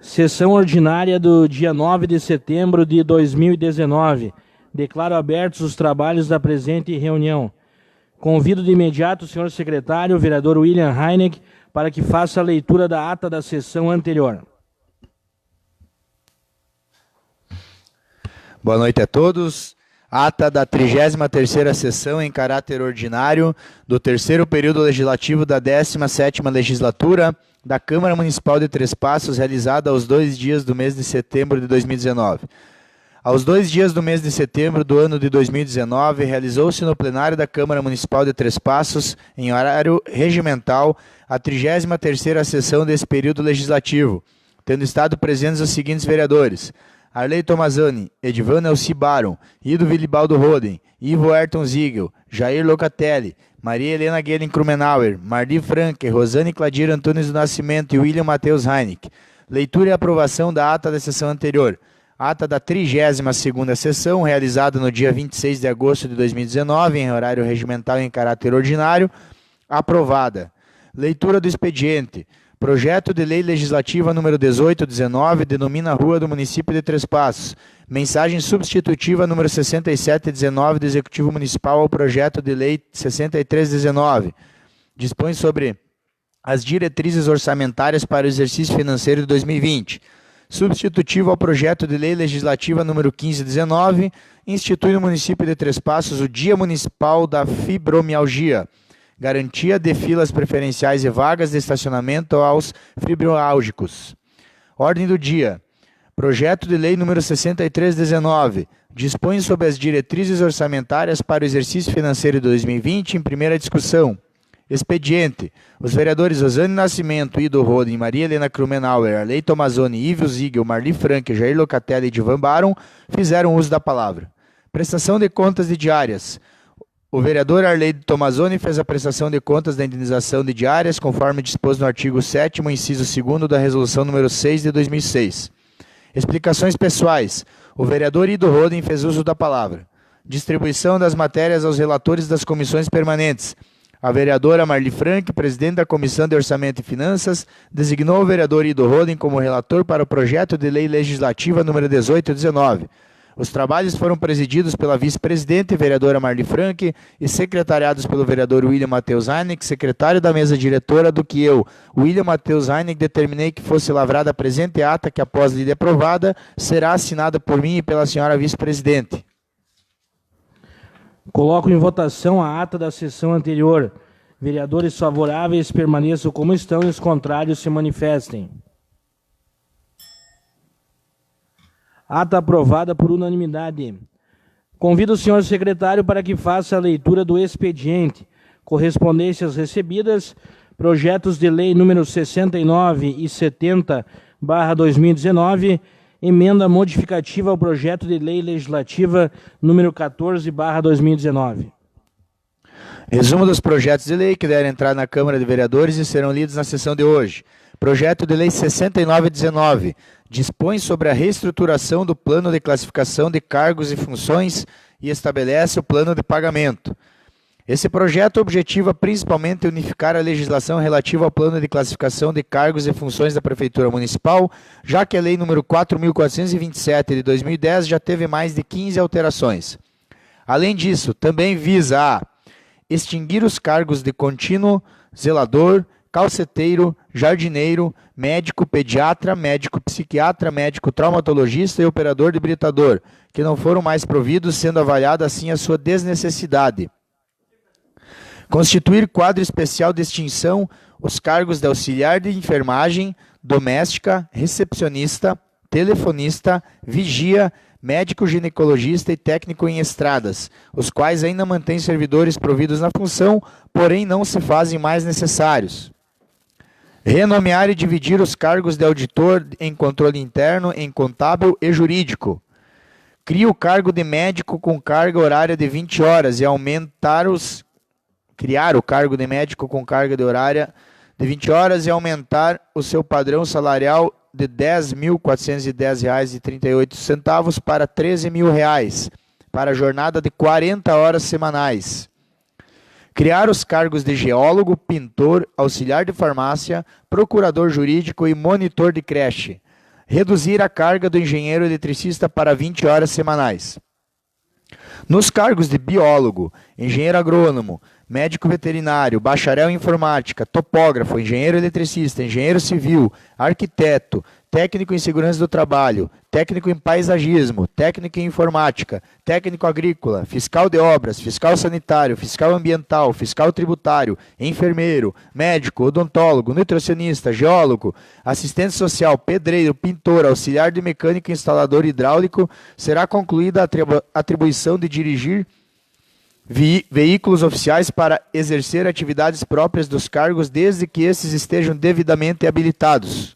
Sessão ordinária do dia 9 de setembro de 2019. Declaro abertos os trabalhos da presente reunião. Convido de imediato o senhor secretário, o vereador William Heineck, para que faça a leitura da ata da sessão anterior. Boa noite a todos. Ata da 33ª sessão em caráter ordinário do terceiro período legislativo da 17ª legislatura da Câmara Municipal de Três Passos, realizada aos 2 dias do mês de setembro de 2019. Aos 2 dias do mês de setembro do ano de 2019, realizou-se no plenário da Câmara Municipal de Três Passos, em horário regimental, a 33ª sessão desse período legislativo, tendo estado presentes os seguintes vereadores: Arley Tomazoni, Edvan Elci Baron, Ido Vilibaldo Roden, Ivo Ayrton Ziegel, Jair Locatelli, Maria Helena Guelin Krumenauer, Marli Franke, Rosane Cladir Antunes do Nascimento e William Matheus Heineck. Leitura e aprovação da ata da sessão anterior. Ata da 32ª sessão, realizada no dia 26 de agosto de 2019, em horário regimental em caráter ordinário, aprovada. Leitura do expediente. Projeto de Lei Legislativa número 1819, denomina a Rua do Município de Três Passos. Mensagem substitutiva número 6719 do Executivo Municipal ao Projeto de Lei 6319. Dispõe sobre as diretrizes orçamentárias para o exercício financeiro de 2020. Substitutivo ao Projeto de Lei Legislativa número 1519, institui no município de Três Passos o Dia Municipal da Fibromialgia. Garantia de filas preferenciais e vagas de estacionamento aos fibromiálgicos. Ordem do dia. Projeto de Lei número 6319. Dispõe sobre as diretrizes orçamentárias para o exercício financeiro de 2020 em primeira discussão. Expediente. Os vereadores Rosane Nascimento, Ido Roden, Maria Helena Krumenauer, Arley Tomazoni, Ivo Ziegel, Marli Franke, Jair Locatelli e Edvan Baron fizeram uso da palavra. Prestação de contas de diárias. O vereador Arley Tomazoni fez a prestação de contas da indenização de diárias, conforme disposto no artigo 7º, inciso 2º da Resolução número 6 de 2006. Explicações pessoais. O vereador Ido Roden fez uso da palavra. Distribuição das matérias aos relatores das comissões permanentes. A vereadora Marli Franke, presidente da Comissão de Orçamento e Finanças, designou o vereador Ido Roden como relator para o projeto de lei legislativa número 1819. Os trabalhos foram presididos pela vice-presidente, vereadora Marli Franke, e secretariados pelo vereador William Matheus Heineck, secretário da mesa diretora, do que eu, William Matheus Heineck, determinei que fosse lavrada a presente ata, que após lida aprovada, será assinada por mim e pela senhora vice-presidente. Coloco em votação a ata da sessão anterior. Vereadores favoráveis permaneçam como estão e os contrários se manifestem. Ata aprovada por unanimidade. Convido o senhor secretário para que faça a leitura do expediente. Correspondências recebidas, projetos de lei número 69 e 70/2019, emenda modificativa ao projeto de lei legislativa número 14/2019. Resumo dos projetos de lei que devem entrar na Câmara de Vereadores e serão lidos na sessão de hoje. Projeto de lei 6919. Dispõe sobre a reestruturação do plano de classificação de cargos e funções e estabelece o plano de pagamento. Esse projeto objetiva principalmente unificar a legislação relativa ao plano de classificação de cargos e funções da Prefeitura Municipal, já que a Lei nº 4.427 de 2010 já teve mais de 15 alterações. Além disso, também visa a extinguir os cargos de contínuo, zelador, calceteiro, jardineiro, médico pediatra, médico psiquiatra, médico traumatologista e operador debritador, que não foram mais providos, sendo avaliada assim a sua desnecessidade. Constituir quadro especial de extinção os cargos de auxiliar de enfermagem, doméstica, recepcionista, telefonista, vigia, médico ginecologista e técnico em estradas, os quais ainda mantêm servidores providos na função, porém não se fazem mais necessários. Renomear e dividir os cargos de auditor em controle interno, em contábil e jurídico. Cria o cargo de médico com carga horária de 20 horas e criar o cargo de médico com carga de horária de 20 horas e aumentar o seu padrão salarial de R$ 10.410,38 para R$ 13.000, para a jornada de 40 horas semanais. Criar os cargos de geólogo, pintor, auxiliar de farmácia, procurador jurídico e monitor de creche. reduzir a carga do engenheiro eletricista para 20 horas semanais. Nos cargos de biólogo, engenheiro agrônomo, médico veterinário, bacharel em informática, topógrafo, engenheiro eletricista, engenheiro civil, arquiteto, técnico em segurança do trabalho, técnico em paisagismo, técnico em informática, técnico agrícola, fiscal de obras, fiscal sanitário, fiscal ambiental, fiscal tributário, enfermeiro, médico, odontólogo, nutricionista, geólogo, assistente social, pedreiro, pintor, auxiliar de mecânico, instalador hidráulico, será concluída a atribuição de dirigir veículos oficiais para exercer atividades próprias dos cargos, desde que esses estejam devidamente habilitados.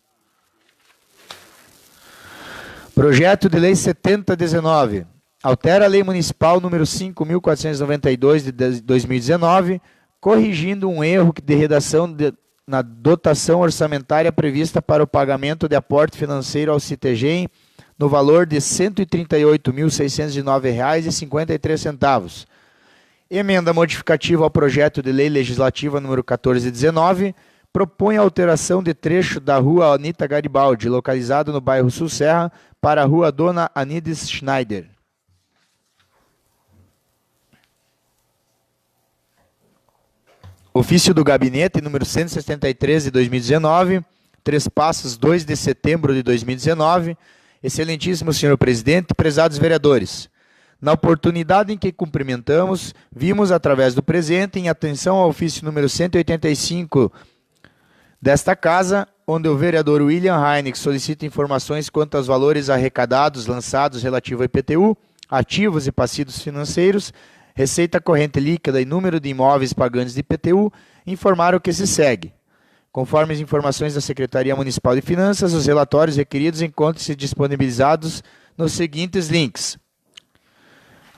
Projeto de Lei 7019. Altera a Lei Municipal número 5.492 de 2019, corrigindo um erro de redação na dotação orçamentária prevista para o pagamento de aporte financeiro ao CITEGEM no valor de R$ 138.609,53. Emenda modificativa ao projeto de lei legislativa número 1419, propõe a alteração de trecho da rua Anita Garibaldi, localizado no bairro Sul Serra, para a rua Dona Anides Schneider. Ofício do Gabinete número 173 de 2019, Três Passos, 2 de setembro de 2019. Excelentíssimo senhor presidente, prezados vereadores, na oportunidade em que cumprimentamos, vimos através do presente, em atenção ao ofício número 185 desta Casa, onde o vereador William Heineck solicita informações quanto aos valores arrecadados, lançados relativo ao IPTU, ativos e passivos financeiros, receita corrente líquida e número de imóveis pagantes de IPTU, informar o que se segue. Conforme as informações da Secretaria Municipal de Finanças, os relatórios requeridos encontram-se disponibilizados nos seguintes links.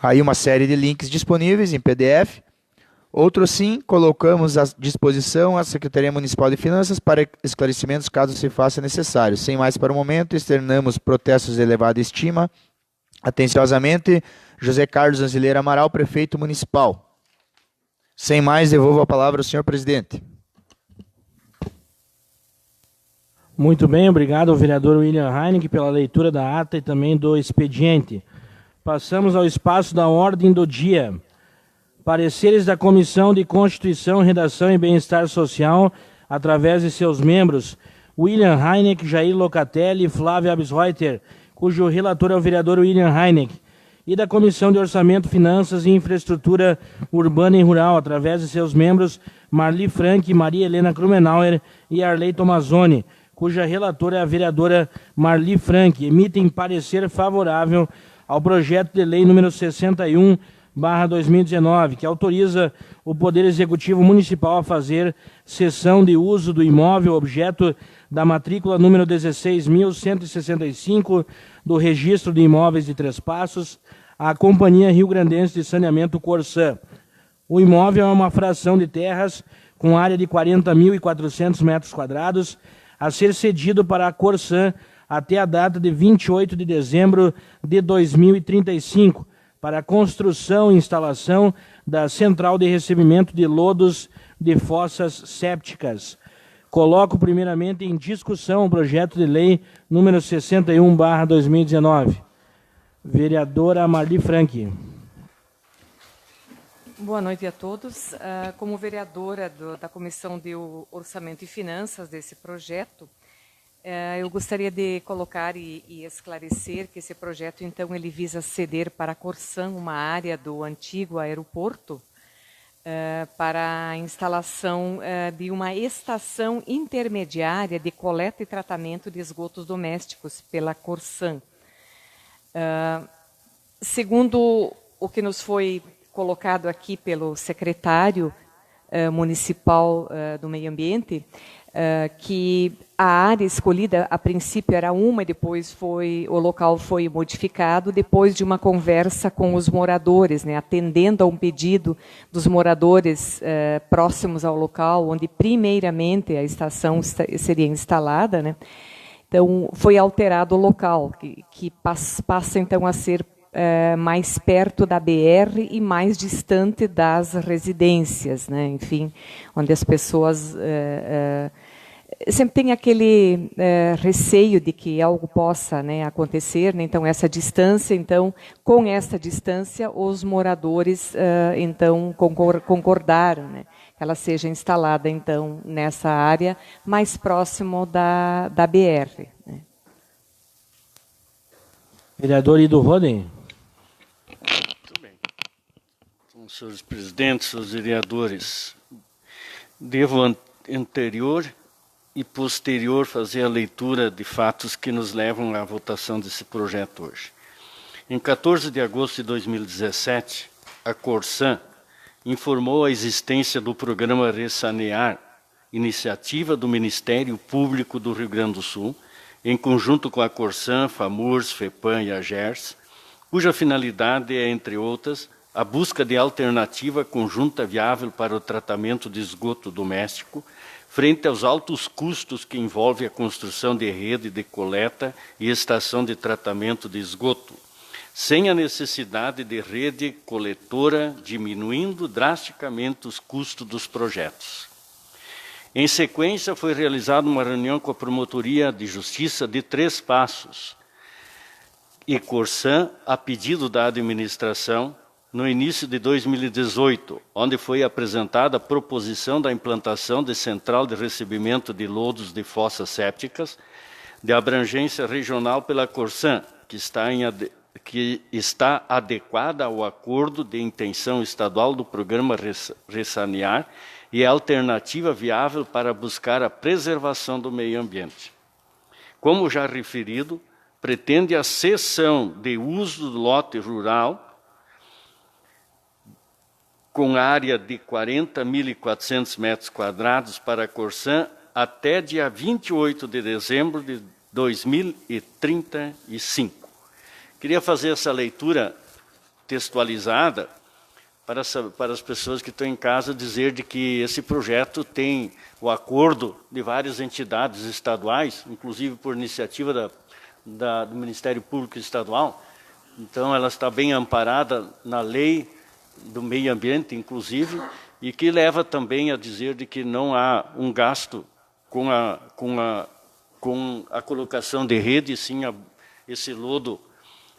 Aí uma série de links disponíveis em PDF. Outro sim, colocamos à disposição a Secretaria Municipal de Finanças para esclarecimentos caso se faça necessário. Sem mais para o momento, externamos protestos de elevada estima. Atenciosamente, José Carlos Anzileira Amaral, Prefeito Municipal. Sem mais, devolvo a palavra ao senhor presidente. Muito bem, obrigado ao vereador William Heineck pela leitura da ata e também do expediente. Passamos ao espaço da ordem do dia. Pareceres da Comissão de Constituição, Redação e Bem-Estar Social, através de seus membros, William Heineck, Jair Locatelli e Flávia Absreuter, cujo relator é o vereador William Heineck, e da Comissão de Orçamento, Finanças e Infraestrutura Urbana e Rural, através de seus membros, Marli Frank, Maria Helena Krumenauer e Arley Tomazoni, cuja relatora é a vereadora Marli Frank, emitem parecer favorável ao projeto de lei número 61/2019, que autoriza o Poder Executivo Municipal a fazer cessão de uso do imóvel objeto da matrícula número 16.165 do Registro de Imóveis de Três Passos à Companhia Rio Grandense de Saneamento Corsã. O imóvel é uma fração de terras com área de 40.400 metros quadrados a ser cedido para a Corsã até a data de 28 de dezembro de 2035, para a construção e instalação da central de recebimento de lodos de fossas sépticas. Coloco primeiramente em discussão o projeto de lei número 61/2019. Vereadora Marli Frank. Boa noite a todos. Como vereadora da Comissão de Orçamento e Finanças desse projeto, eu gostaria de colocar e esclarecer que esse projeto, então, ele visa ceder para a Corsã uma área do antigo aeroporto para a instalação de uma estação intermediária de coleta e tratamento de esgotos domésticos pela Corsã. Segundo o que nos foi colocado aqui pelo secretário municipal do Meio Ambiente, que a área escolhida a princípio era uma e depois o local foi modificado depois de uma conversa com os moradores, né, atendendo a um pedido dos moradores próximos ao local onde primeiramente a estação seria instalada, né. Então foi alterado o local que passa então a ser mais perto da BR e mais distante das residências, né? Enfim, onde as pessoas sempre tem aquele receio de que algo possa, né, acontecer, né? Então essa distância, então com essa distância os moradores então concordaram, né, que ela seja instalada então nessa área mais próximo da BR. Né? Vereador Ido Roden. Muito bem. Então, senhores presidentes, senhores vereadores, devo anterior e posterior fazer a leitura de fatos que nos levam à votação desse projeto hoje. Em 14 de agosto de 2017, a Corsan informou a existência do programa Ressanear, iniciativa do Ministério Público do Rio Grande do Sul, em conjunto com a Corsan, FAMURS, FEPAM e a GERS, cuja finalidade é, entre outras, a busca de alternativa conjunta viável para o tratamento de esgoto doméstico, frente aos altos custos que envolve a construção de rede de coleta e estação de tratamento de esgoto, sem a necessidade de rede coletora, diminuindo drasticamente os custos dos projetos. Em sequência, foi realizada uma reunião com a Promotoria de Justiça de Três Passos e Corsan, a pedido da administração, no início de 2018, onde foi apresentada a proposição da implantação de central de recebimento de lodos de fossas sépticas de abrangência regional pela Corsan, que está adequada ao acordo de intenção estadual do programa Ressanear e é alternativa viável para buscar a preservação do meio ambiente. Como já referido, pretende a cessão de uso do lote rural com área de 40.400 metros quadrados para a Corsan até dia 28 de dezembro de 2035. Queria fazer essa leitura textualizada para as pessoas que estão em casa, dizer de que esse projeto tem o acordo de várias entidades estaduais, inclusive por iniciativa do Ministério Público Estadual. Então, ela está bem amparada na lei do meio ambiente, inclusive, e que leva também a dizer de que não há um gasto com a colocação de rede, sim esse lodo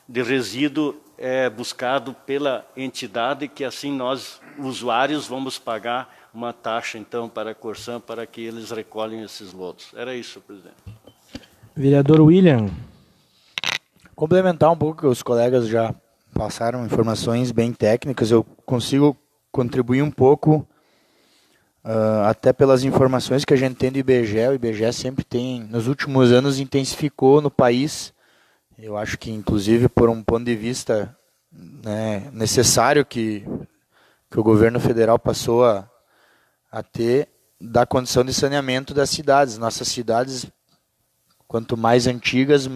de resíduo é buscado pela entidade, que assim nós, usuários, vamos pagar uma taxa, então, para a Corsan, para que eles recolhem esses lodos. Era isso, presidente. Vereador William. Complementar um pouco, que os colegas já passaram informações bem técnicas, eu consigo contribuir um pouco, até pelas informações que a gente tem do IBGE. O IBGE sempre tem, nos últimos anos, intensificou no país. Eu acho que, inclusive, por um ponto de vista, né, necessário que o governo federal passou a ter, da condição de saneamento das cidades. Nossas cidades, quanto mais antigas,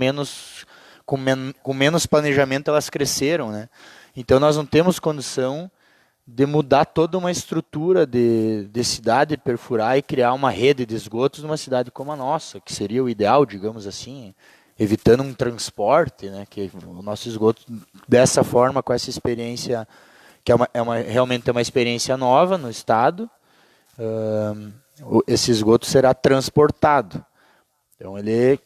com menos planejamento elas cresceram, né? Então nós não temos condição de mudar toda uma estrutura de cidade, perfurar e criar uma rede de esgotos numa cidade como a nossa, que seria o ideal, digamos assim, evitando um transporte, né? Que o nosso esgoto, dessa forma, com essa experiência, que realmente é uma experiência nova no estado, esse esgoto será transportado. Então ele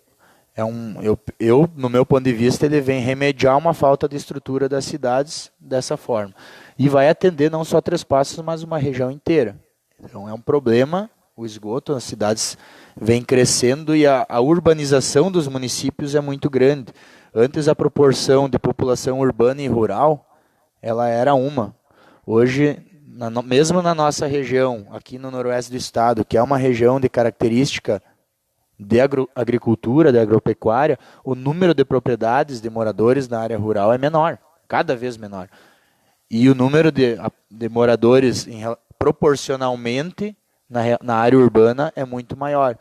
no meu ponto de vista, ele vem remediar uma falta de estrutura das cidades dessa forma. E vai atender não só Três Passos, mas uma região inteira. Então é um problema, o esgoto nas cidades vem crescendo e a urbanização dos municípios é muito grande. Antes a proporção de população urbana e rural, ela era uma. Hoje, mesmo na nossa região, aqui no noroeste do estado, que é uma região de característica de agricultura, de agropecuária, o número de propriedades de moradores na área rural é menor, cada vez menor. E o número de moradores proporcionalmente na área urbana é muito maior.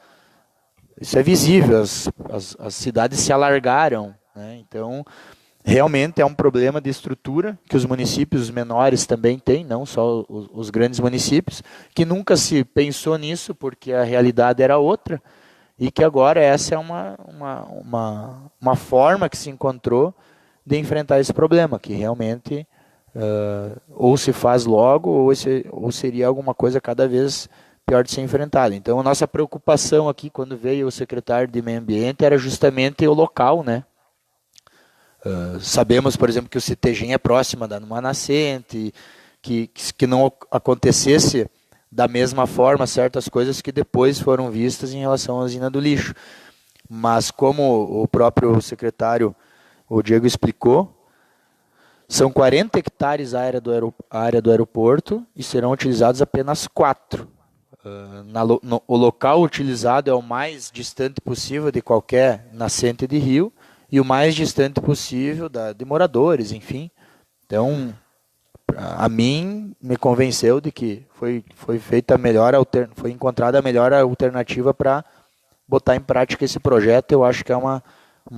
Isso é visível, as cidades se alargaram, né? Então, realmente é um problema de estrutura que os municípios menores também têm, não só os grandes municípios, que nunca se pensou nisso porque a realidade era outra, e que agora essa é uma forma que se encontrou de enfrentar esse problema, que realmente ou se faz logo, ou seria alguma coisa cada vez pior de ser enfrentado. Então, a nossa preocupação aqui, quando veio o secretário de Meio Ambiente, era justamente o local, né? Sabemos, por exemplo, que o Citegen é próxima de uma nascente, que não acontecesse da mesma forma certas coisas que depois foram vistas em relação à usina do lixo. Mas como o próprio secretário, o Diego, explicou, são 40 hectares a área do aeroporto e serão utilizados apenas 4. O local utilizado é o mais distante possível de qualquer nascente de rio e o mais distante possível de moradores, enfim. Então, a mim, me convenceu de que foi encontrada a melhor alternativa para botar em prática esse projeto. Eu acho que é uma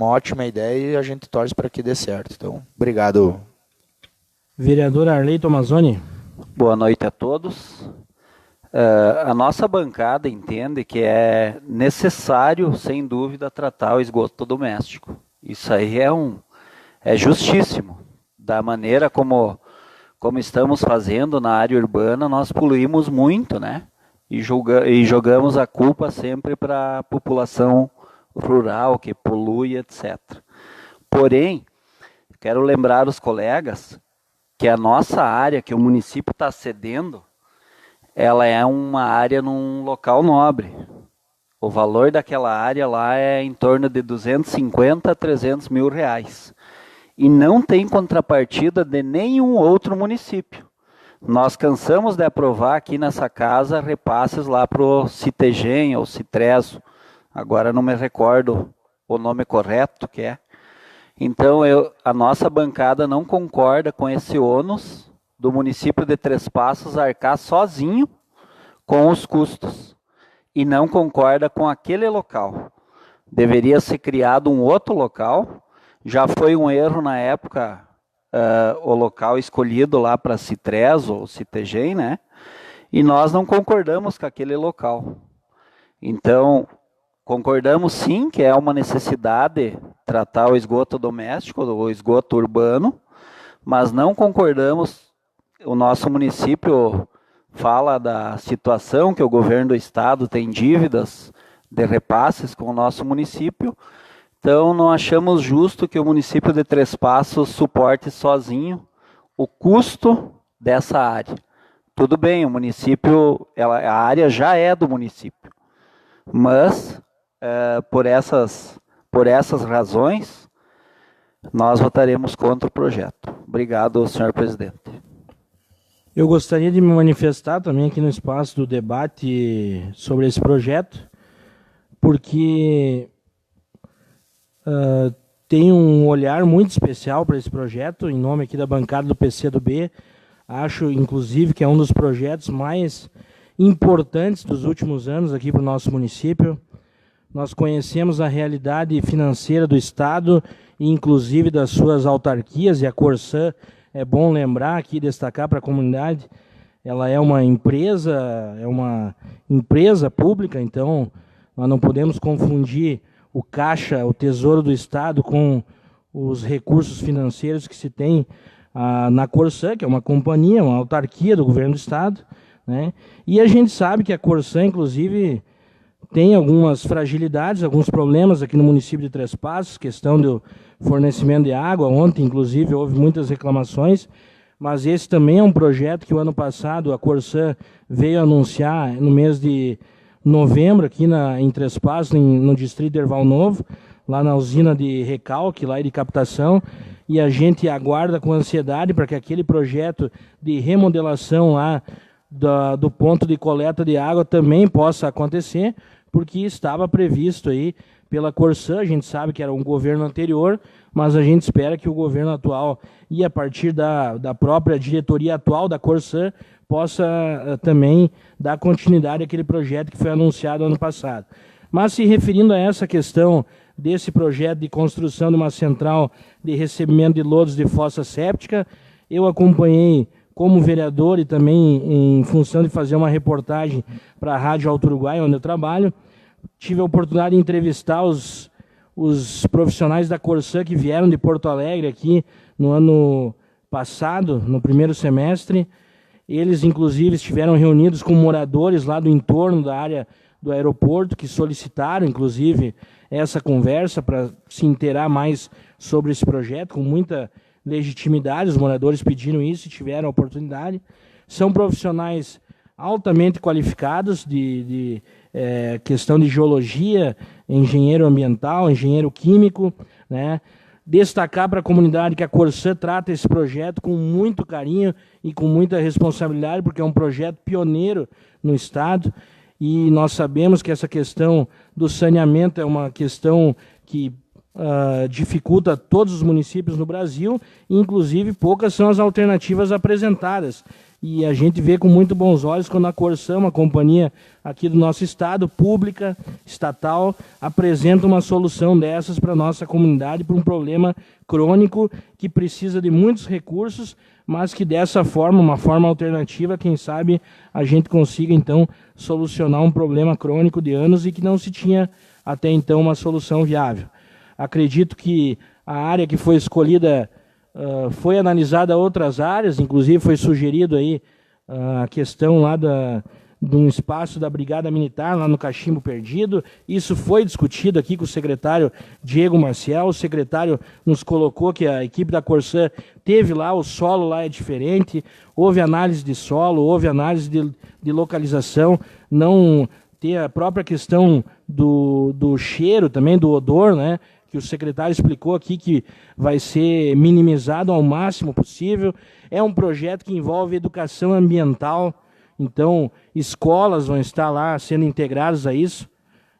ótima ideia e a gente torce para que dê certo. Então, obrigado. Vereador Arley Tomazoni. Boa noite a todos. A nossa bancada entende que é necessário, sem dúvida, tratar o esgoto doméstico. Isso aí é justíssimo. Da maneira como estamos fazendo na área urbana, nós poluímos muito, né? E jogamos a culpa sempre para a população rural, que polui, etc. Porém, quero lembrar os colegas que a nossa área, que o município está cedendo, ela é uma área num local nobre. O valor daquela área lá é em torno de 250 a 300 mil reais. E não tem contrapartida de nenhum outro município. Nós cansamos de aprovar aqui nessa casa repasses lá para o Citegen ou Citrezo. Agora não me recordo o nome correto que é. Então a nossa bancada não concorda com esse ônus do município de Três Passos arcar sozinho com os custos. E não concorda com aquele local. Deveria ser criado um outro local. Já foi um erro na época o local escolhido lá para Citrezo ou Citegen, né? E nós não concordamos com aquele local. Então, concordamos sim que é uma necessidade tratar o esgoto doméstico, o esgoto urbano, mas não concordamos. O nosso município fala da situação que o governo do estado tem dívidas de repasses com o nosso município. Então, não achamos justo que o município de Três Passos suporte sozinho o custo dessa área. Tudo bem, o município, a área já é do município, mas por essas razões, nós votaremos contra o projeto. Obrigado, senhor presidente. Eu gostaria de me manifestar também aqui no espaço do debate sobre esse projeto, porque tenho um olhar muito especial para esse projeto, em nome aqui da bancada do PCdoB. Acho, inclusive, que é um dos projetos mais importantes dos últimos anos aqui para o nosso município. Nós conhecemos a realidade financeira do Estado, e inclusive das suas autarquias, e a Corsã, é bom lembrar aqui, destacar para a comunidade, ela é uma empresa pública, então nós não podemos confundir o Caixa, o Tesouro do Estado, com os recursos financeiros que se tem na Corsã, que é uma companhia, uma autarquia do governo do Estado, né? E a gente sabe que a Corsã, inclusive, tem algumas fragilidades, alguns problemas aqui no município de Três Passos, questão do fornecimento de água. Ontem, inclusive, houve muitas reclamações, mas esse também é um projeto que o ano passado a Corsã veio anunciar no mês de novembro, aqui em Três Passos, no distrito de Erval Novo, lá na usina de recalque, lá de captação, e a gente aguarda com ansiedade para que aquele projeto de remodelação lá do ponto de coleta de água também possa acontecer, porque estava previsto aí pela Corsã. A gente sabe que era um governo anterior, mas a gente espera que o governo atual, e a partir da própria diretoria atual da Corsã, possa também dar continuidade àquele projeto que foi anunciado ano passado. Mas se referindo a essa questão desse projeto de construção de uma central de recebimento de lodos de fossa séptica, eu acompanhei como vereador e também em função de fazer uma reportagem para a Rádio Alto Uruguai, onde eu trabalho. Tive a oportunidade de entrevistar os profissionais da Corsã que vieram de Porto Alegre aqui no ano passado, no primeiro semestre. Eles, inclusive, estiveram reunidos com moradores lá do entorno da área do aeroporto, que solicitaram, inclusive, essa conversa para se inteirar mais sobre esse projeto, com muita legitimidade. Os moradores pediram isso e tiveram a oportunidade. São profissionais altamente qualificados de questão de geologia, engenheiro ambiental, engenheiro químico, né? Destacar para a comunidade que a Corsã trata esse projeto com muito carinho e com muita responsabilidade, porque é um projeto pioneiro no Estado, e nós sabemos que essa questão do saneamento é uma questão que dificulta todos os municípios no Brasil, e inclusive poucas são as alternativas apresentadas. E a gente vê com muito bons olhos quando a Corsã, uma companhia aqui do nosso estado, pública, estatal, apresenta uma solução dessas para a nossa comunidade, para um problema crônico que precisa de muitos recursos, mas que dessa forma, uma forma alternativa, quem sabe a gente consiga então solucionar um problema crônico de anos e que não se tinha até então uma solução viável. Acredito que a área que foi escolhida foi analisada outras áreas, inclusive foi sugerido aí a questão lá de um espaço da Brigada Militar, lá no Cachimbo Perdido. Isso foi discutido aqui com o secretário Diego Marcial. O secretário nos colocou que a equipe da Corsã teve lá, o solo lá é diferente, houve análise de solo, houve análise de localização, não ter a própria questão do cheiro também, do odor, né? Que o secretário explicou aqui que vai ser minimizado ao máximo possível. É um projeto que envolve educação ambiental, então escolas vão estar lá sendo integradas a isso.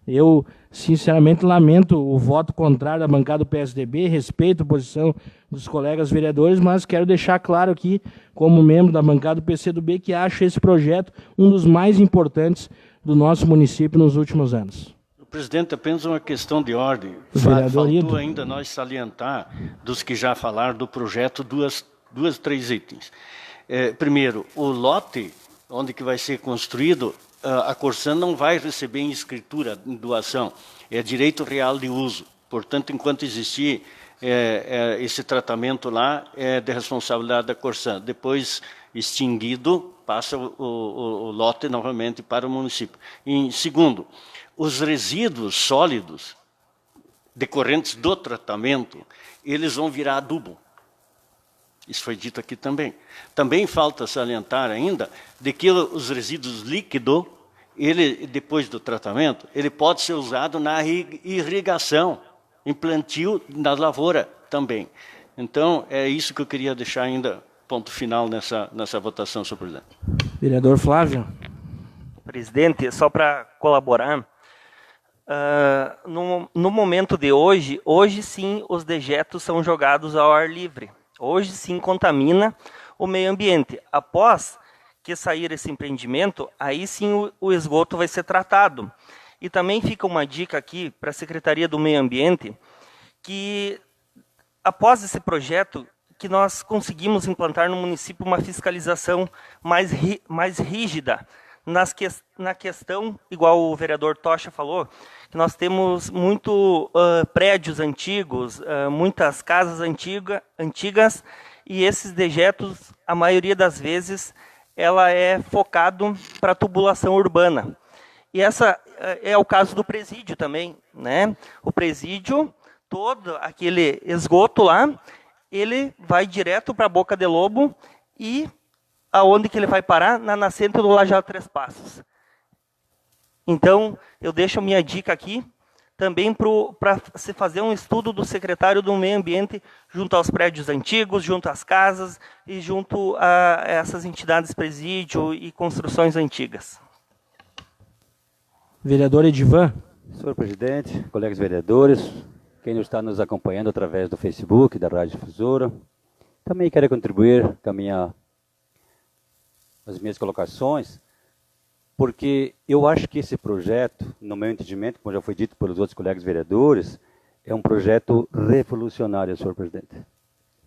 Eu, sinceramente, lamento o voto contrário da bancada do PSDB, respeito a posição dos colegas vereadores, mas quero deixar claro aqui, como membro da bancada do PCdoB, que acho esse projeto um dos mais importantes do nosso município nos últimos anos. Presidente, apenas uma questão de ordem. Vereador ainda nós salientar, dos que já falaram do projeto, três itens. Primeiro, o lote onde que vai ser construído, a Corsã não vai receber em escritura, em doação, é direito real de uso. Portanto, enquanto existir esse tratamento lá, é de responsabilidade da Corsã. Depois, extinguido, passa o lote novamente para o município. E, segundo, os resíduos sólidos decorrentes do tratamento, eles vão virar adubo. Isso foi dito aqui também. Também falta salientar ainda de que os resíduos líquidos, ele, depois do tratamento, ele pode ser usado na irrigação, em plantio na lavoura também. Então, é isso que eu queria deixar ainda ponto final nessa votação, senhor presidente. Vereador Flávio. Presidente, só para colaborar, no momento de hoje sim os dejetos são jogados ao ar livre. Hoje sim contamina o meio ambiente. Após que sair esse empreendimento, aí sim o esgoto vai ser tratado. E também fica uma dica aqui para a Secretaria do Meio Ambiente, que após esse projeto, que nós conseguimos implantar no município uma fiscalização mais rígida na questão, igual o vereador Tocha falou, que nós temos muito prédios antigos, muitas casas antigas, e esses dejetos, a maioria das vezes, ela é focado para a tubulação urbana. E essa é o caso do presídio também, né? O presídio, todo aquele esgoto lá, ele vai direto para a Boca de Lobo e aonde que ele vai parar? Na nascente do Lajado Três Passos. Então, eu deixo a minha dica aqui, também para se fazer um estudo do secretário do Meio Ambiente junto aos prédios antigos, junto às casas e junto a essas entidades presídio e construções antigas. Vereador Edivan. Senhor presidente, colegas vereadores, quem está nos acompanhando através do Facebook, da Rádio Difusora, também quero contribuir com as minhas colocações, porque eu acho que esse projeto, no meu entendimento, como já foi dito pelos outros colegas vereadores, é um projeto revolucionário, senhor presidente.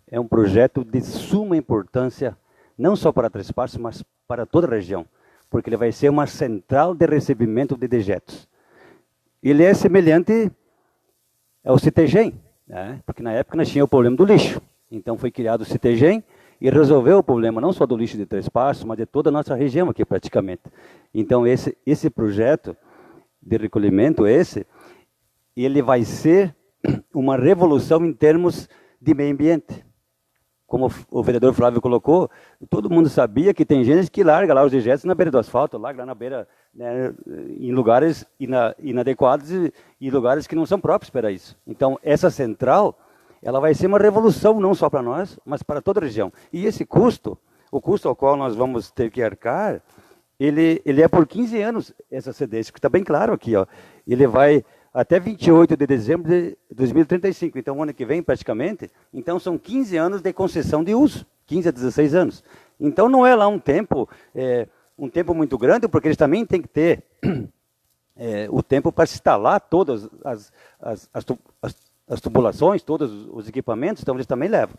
É um projeto de suma importância, não só para Três Passos, mas para toda a região, porque ele vai ser uma central de recebimento de dejetos. Ele é semelhante ao CITEGEM, né? Porque na época nós tínhamos o problema do lixo. Então foi criado o CITEGEM e resolver o problema não só do lixo de Três Passos, mas de toda a nossa região aqui praticamente. Então esse projeto de recolhimento, ele vai ser uma revolução em termos de meio ambiente. Como o vereador Flávio colocou, todo mundo sabia que tem gente que larga lá os dejetos na beira do asfalto, larga lá na beira, né, em lugares inadequados e lugares que não são próprios para isso. Então, essa central, ela vai ser uma revolução não só para nós, mas para toda a região. E esse custo, o custo ao qual nós vamos ter que arcar, ele é por 15 anos, essa CDS, que está bem claro aqui, ó. Ele vai até 28 de dezembro de 2035, então ano que vem praticamente, então são 15 anos de concessão de uso, 15 a 16 anos. Então não é lá um tempo muito grande, porque eles também têm que ter o tempo para se instalar todas as tubulações, todos os equipamentos, então eles também levam.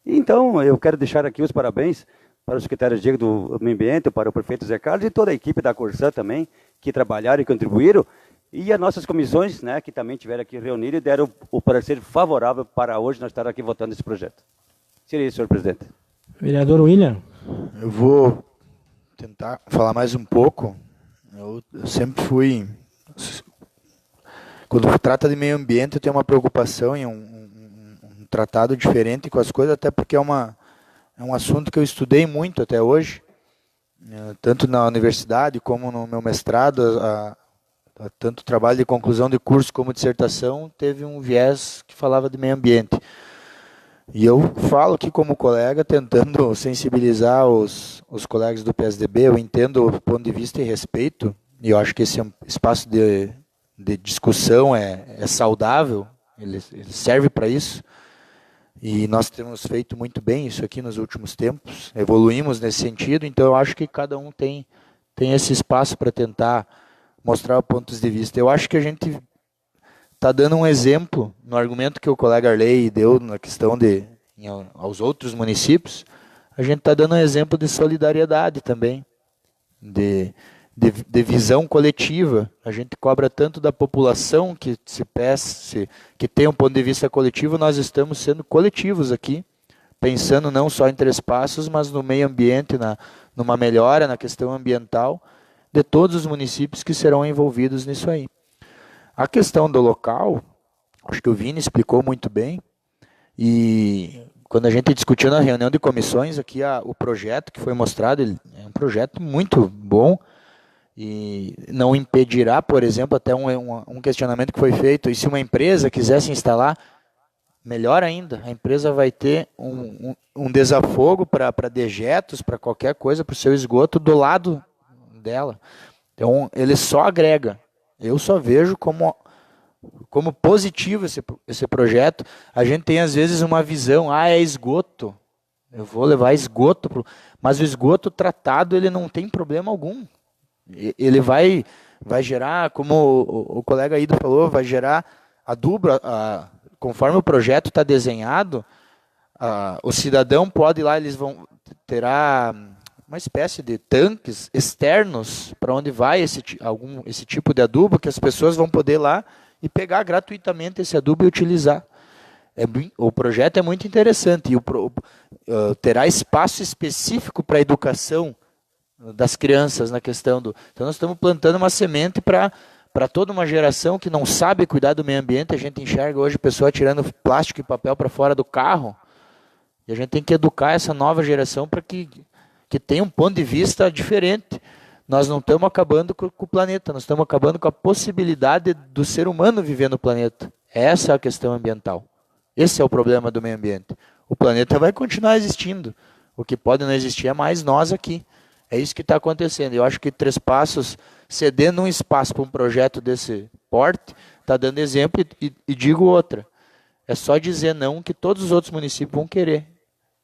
Então eu quero deixar aqui os parabéns para o secretário Diego do Meio Ambiente, para o prefeito Zé Carlos e toda a equipe da Corsã também, que trabalharam e contribuíram, e as nossas comissões, né, que também tiveram aqui reunidas e deram o parecer favorável para hoje nós estar aqui votando esse projeto. Seria isso, senhor presidente. Vereador William. Eu vou tentar falar mais um pouco. Eu sempre fui... Quando trata de meio ambiente, eu tenho uma preocupação em um tratado diferente com as coisas, até porque é um assunto que eu estudei muito até hoje, tanto na universidade como no meu mestrado. Tanto trabalho de conclusão de curso como dissertação teve um viés que falava de meio ambiente. E eu falo aqui como colega, tentando sensibilizar os colegas do PSDB. Eu entendo o ponto de vista e respeito, e eu acho que esse espaço de discussão é saudável, ele serve para isso. E nós temos feito muito bem isso aqui nos últimos tempos, evoluímos nesse sentido, então eu acho que cada um tem esse espaço para tentar mostrar pontos de vista. Eu acho que a gente está dando um exemplo no argumento que o colega Arley deu na questão aos outros municípios. A gente está dando um exemplo de solidariedade também, de visão coletiva. A gente cobra tanto da população que que tem um ponto de vista coletivo. Nós estamos sendo coletivos aqui, pensando não só em Três Passos, mas no meio ambiente, numa melhora na questão ambiental de todos os municípios que serão envolvidos nisso aí. A questão do local, acho que o Vini explicou muito bem, e quando a gente discutiu na reunião de comissões, aqui o projeto que foi mostrado, ele é um projeto muito bom, e não impedirá, por exemplo, até um questionamento que foi feito, e se uma empresa quiser se instalar, melhor ainda, a empresa vai ter um desafogo para dejetos, para qualquer coisa, para o seu esgoto do lado dela. Então, ele só agrega. Eu só vejo como positivo esse projeto. A gente tem, às vezes, uma visão, é esgoto, eu vou levar esgoto, mas o esgoto tratado, ele não tem problema algum. Ele vai gerar, como o colega Ido falou, vai gerar adubo, conforme o projeto está desenhado, o cidadão pode ir lá, terá uma espécie de tanques externos para onde vai esse tipo de adubo, que as pessoas vão poder ir lá e pegar gratuitamente esse adubo e utilizar. O projeto é muito interessante, e terá espaço específico para a educação das crianças na questão Então nós estamos plantando uma semente para toda uma geração que não sabe cuidar do meio ambiente. A gente enxerga hoje pessoas tirando plástico e papel para fora do carro, e a gente tem que educar essa nova geração para que tenha um ponto de vista diferente. Nós não estamos acabando com o planeta, nós estamos acabando com a possibilidade do ser humano viver no planeta. Essa é a questão ambiental. Esse é o problema do meio ambiente. O planeta vai continuar existindo. O que pode não existir é mais nós aqui. É isso que está acontecendo. Eu acho que Três Passos, cedendo um espaço para um projeto desse porte, está dando exemplo. E digo outra, é só dizer não que todos os outros municípios vão querer.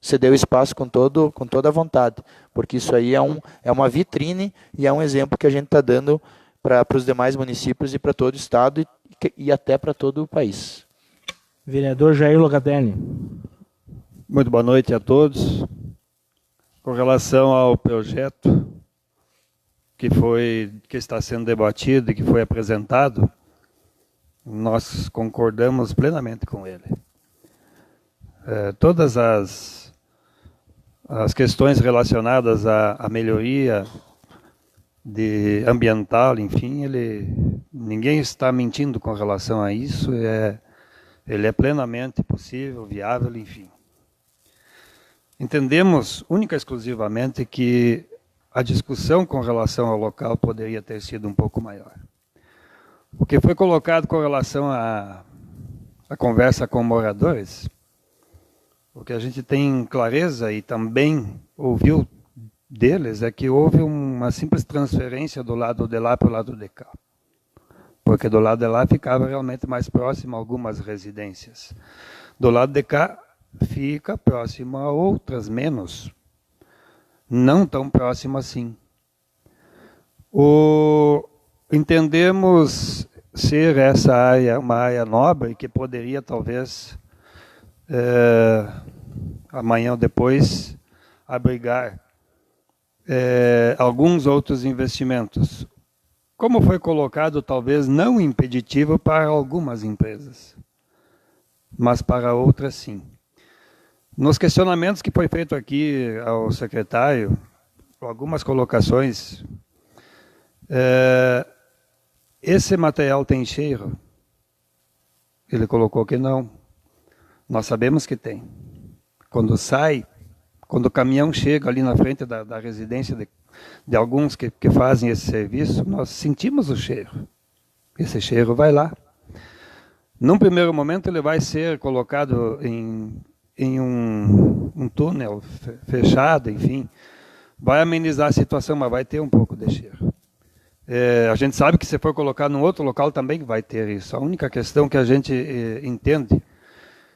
Ceder o espaço com toda a vontade. Porque isso aí é uma vitrine e é um exemplo que a gente está dando para os demais municípios e para todo o estado e até para todo o país. Vereador Jair Locatelli. Muito boa noite a todos. Com relação ao projeto que está sendo debatido e que foi apresentado, nós concordamos plenamente com ele. Todas as questões relacionadas à melhoria ambiental, enfim, ninguém está mentindo com relação a isso, ele é plenamente possível, viável, enfim. Entendemos única e exclusivamente que a discussão com relação ao local poderia ter sido um pouco maior. O que foi colocado com relação à conversa com moradores, o que a gente tem clareza e também ouviu deles é que houve uma simples transferência do lado de lá para o lado de cá. Porque do lado de lá ficava realmente mais próximo a algumas residências. Do lado de cá fica próximo a outras menos. Não tão próximo assim. Entendemos ser essa área uma área nobre que poderia talvez amanhã ou depois abrigar alguns outros investimentos. Como foi colocado, talvez não impeditivo para algumas empresas, mas para outras sim. Nos questionamentos que foi feito aqui ao secretário, algumas colocações, esse material tem cheiro? Ele colocou que não. Nós sabemos que tem. Quando o caminhão chega ali na frente da residência de alguns que fazem esse serviço, nós sentimos o cheiro. Esse cheiro vai lá. Num primeiro momento ele vai ser colocado em um túnel fechado, enfim. Vai amenizar a situação, mas vai ter um pouco de cheiro. A gente sabe que se for colocar num outro local também vai ter isso. A única questão que a gente entende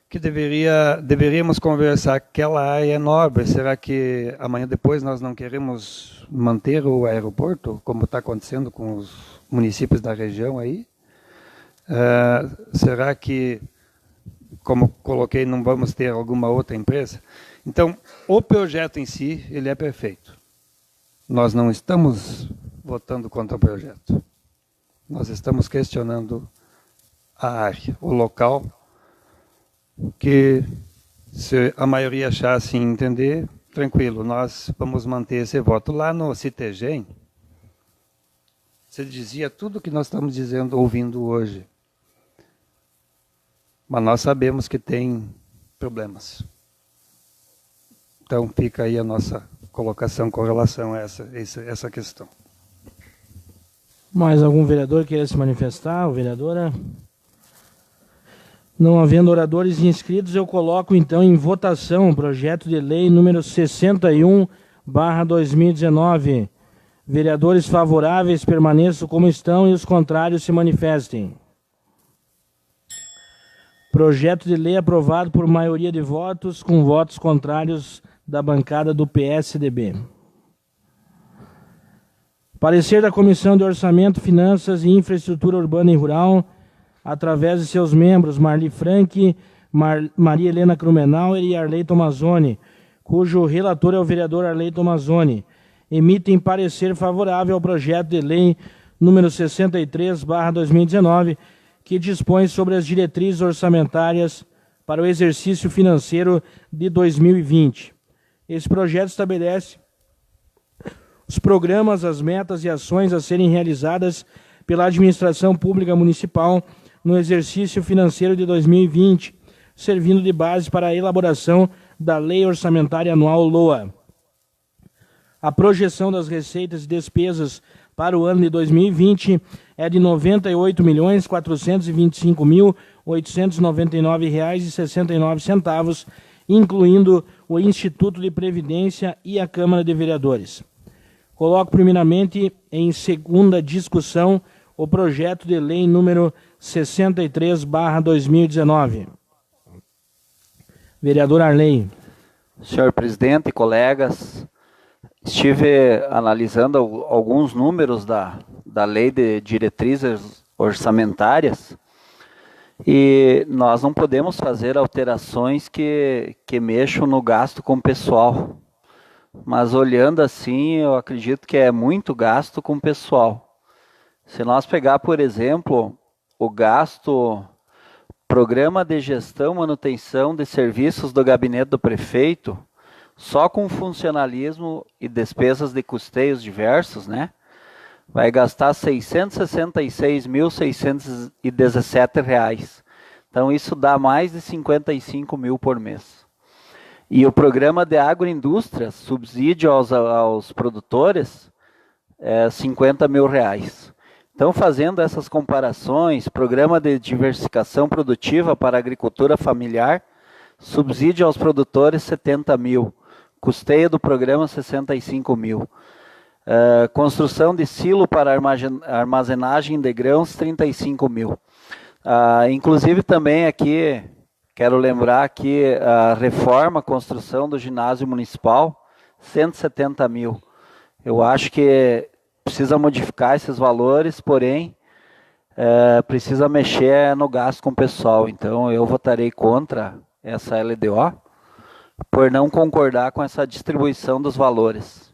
que deveríamos conversar, aquela área é nobre, será que amanhã depois nós não queremos manter o aeroporto, como está acontecendo com os municípios da região aí? Será que, como coloquei, não vamos ter alguma outra empresa? Então, o projeto em si, ele é perfeito. Nós não estamos votando contra o projeto. Nós estamos questionando a área, o local, que se a maioria achar assim entender, tranquilo, nós vamos manter esse voto. Lá no CITEGEM, você dizia tudo o que nós estamos dizendo, ouvindo hoje. Mas nós sabemos que tem problemas. Então fica aí a nossa colocação com relação a essa questão. Mais algum vereador queira se manifestar? Ou vereadora? Não havendo oradores inscritos, eu coloco então em votação o projeto de lei número 61/2019. Vereadores favoráveis permaneçam como estão e os contrários se manifestem. Projeto de lei aprovado por maioria de votos, com votos contrários da bancada do PSDB. Parecer da Comissão de Orçamento, Finanças e Infraestrutura Urbana e Rural, através de seus membros Marli Franck, Maria Helena Krumenauer e Arley Tomazoni, cujo relator é o vereador Arley Tomazoni, emitem parecer favorável ao projeto de lei número 63/2019, que dispõe sobre as diretrizes orçamentárias para o exercício financeiro de 2020. Esse projeto estabelece os programas, as metas e ações a serem realizadas pela administração pública municipal no exercício financeiro de 2020, servindo de base para a elaboração da Lei Orçamentária Anual LOA. A projeção das receitas e despesas para o ano de 2020 é de R$ 98.425.899,69, incluindo o Instituto de Previdência e a Câmara de Vereadores. Coloco primeiramente em segunda discussão o projeto de lei número 63/2019. Vereador Arley. Senhor presidente, colegas, estive analisando alguns números da lei de diretrizes orçamentárias e nós não podemos fazer alterações que mexam no gasto com o pessoal. Mas olhando assim, eu acredito que é muito gasto com o pessoal. Se nós pegar, por exemplo, o gasto, Programa de Gestão e Manutenção de Serviços do Gabinete do Prefeito, só com funcionalismo e despesas de custeios diversos, né? Vai gastar R$ 666.617. Então, isso dá mais de 55 mil por mês. E o programa de agroindústria, subsídio aos produtores, é R$ 50 mil. Então, fazendo essas comparações, programa de diversificação produtiva para a agricultura familiar, subsídio aos produtores 70 mil, custeio do programa 65 mil. Construção de silo para armazenagem de grãos 35 mil. Inclusive também aqui, quero lembrar que a reforma, a construção do ginásio municipal, 170 mil. Eu acho que precisa modificar esses valores, porém, precisa mexer no gasto com o pessoal. Então, eu votarei contra essa LDO, por não concordar com essa distribuição dos valores.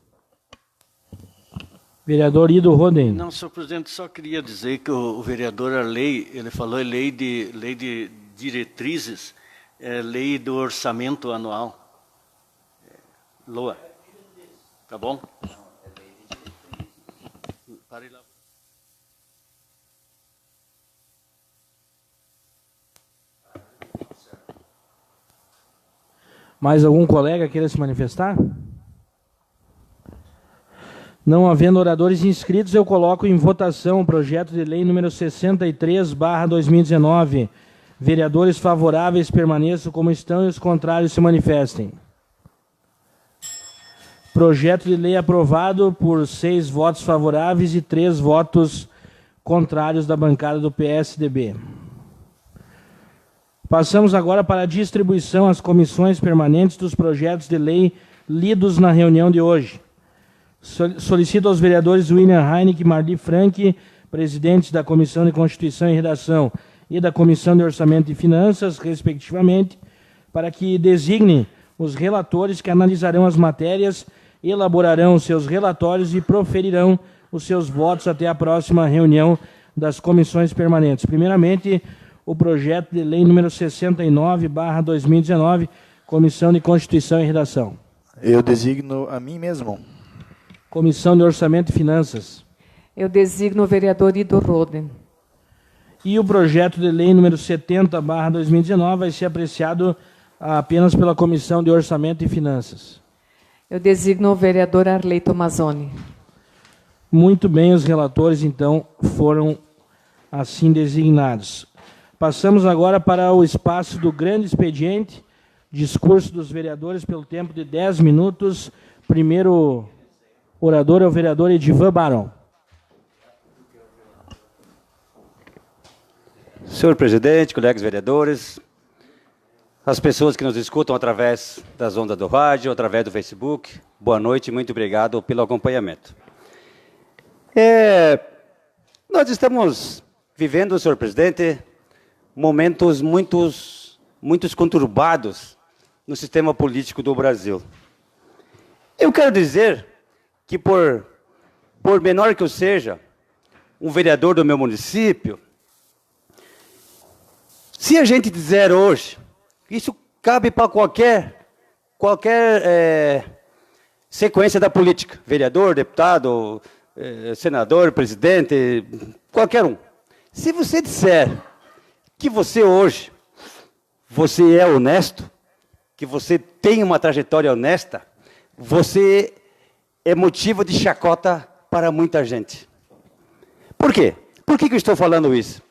Vereador Ido Roden. Não, senhor presidente, só queria dizer que o vereador Arley, ele falou lei de diretrizes, lei do orçamento anual. LOA. Tá bom? Pare lá. Mais algum colega queira se manifestar? Não havendo oradores inscritos, eu coloco em votação o projeto de lei número 63/2019. Vereadores favoráveis permaneçam como estão e os contrários se manifestem. Projeto de lei aprovado por 6 votos favoráveis e 3 votos contrários da bancada do PSDB. Passamos agora para a distribuição às comissões permanentes dos projetos de lei lidos na reunião de hoje. Solicito aos vereadores William Heineck e Marli Franck, presidentes da Comissão de Constituição e Redação e da Comissão de Orçamento e Finanças, respectivamente, para que designem os relatores que analisarão as matérias, elaborarão seus relatórios e proferirão os seus votos até a próxima reunião das comissões permanentes. Primeiramente, o projeto de lei número 69/2019, Comissão de Constituição e Redação. Eu designo a mim mesmo. Comissão de Orçamento e Finanças. Eu designo o vereador Ido Roden. E o projeto de lei número 70/2019 vai ser apreciado apenas pela Comissão de Orçamento e Finanças. Eu designo o vereador Arley Tomazoni. Muito bem, os relatores, então, foram assim designados. Passamos agora para o espaço do grande expediente, discurso dos vereadores pelo tempo de 10 minutos. Primeiro orador é o vereador Edivan Barão. Senhor presidente, colegas vereadores, as pessoas que nos escutam através das ondas do rádio, através do Facebook, boa noite e muito obrigado pelo acompanhamento. Nós estamos vivendo, senhor presidente, momentos muito conturbados no sistema político do Brasil. Eu quero dizer que, por menor que eu seja, um vereador do meu município, se a gente dizer hoje, isso cabe para qualquer sequência da política, vereador, deputado, senador, presidente, qualquer um. Se você disser que você hoje, você é honesto, que você tem uma trajetória honesta, você é motivo de chacota para muita gente. Por quê? Por que eu estou falando isso?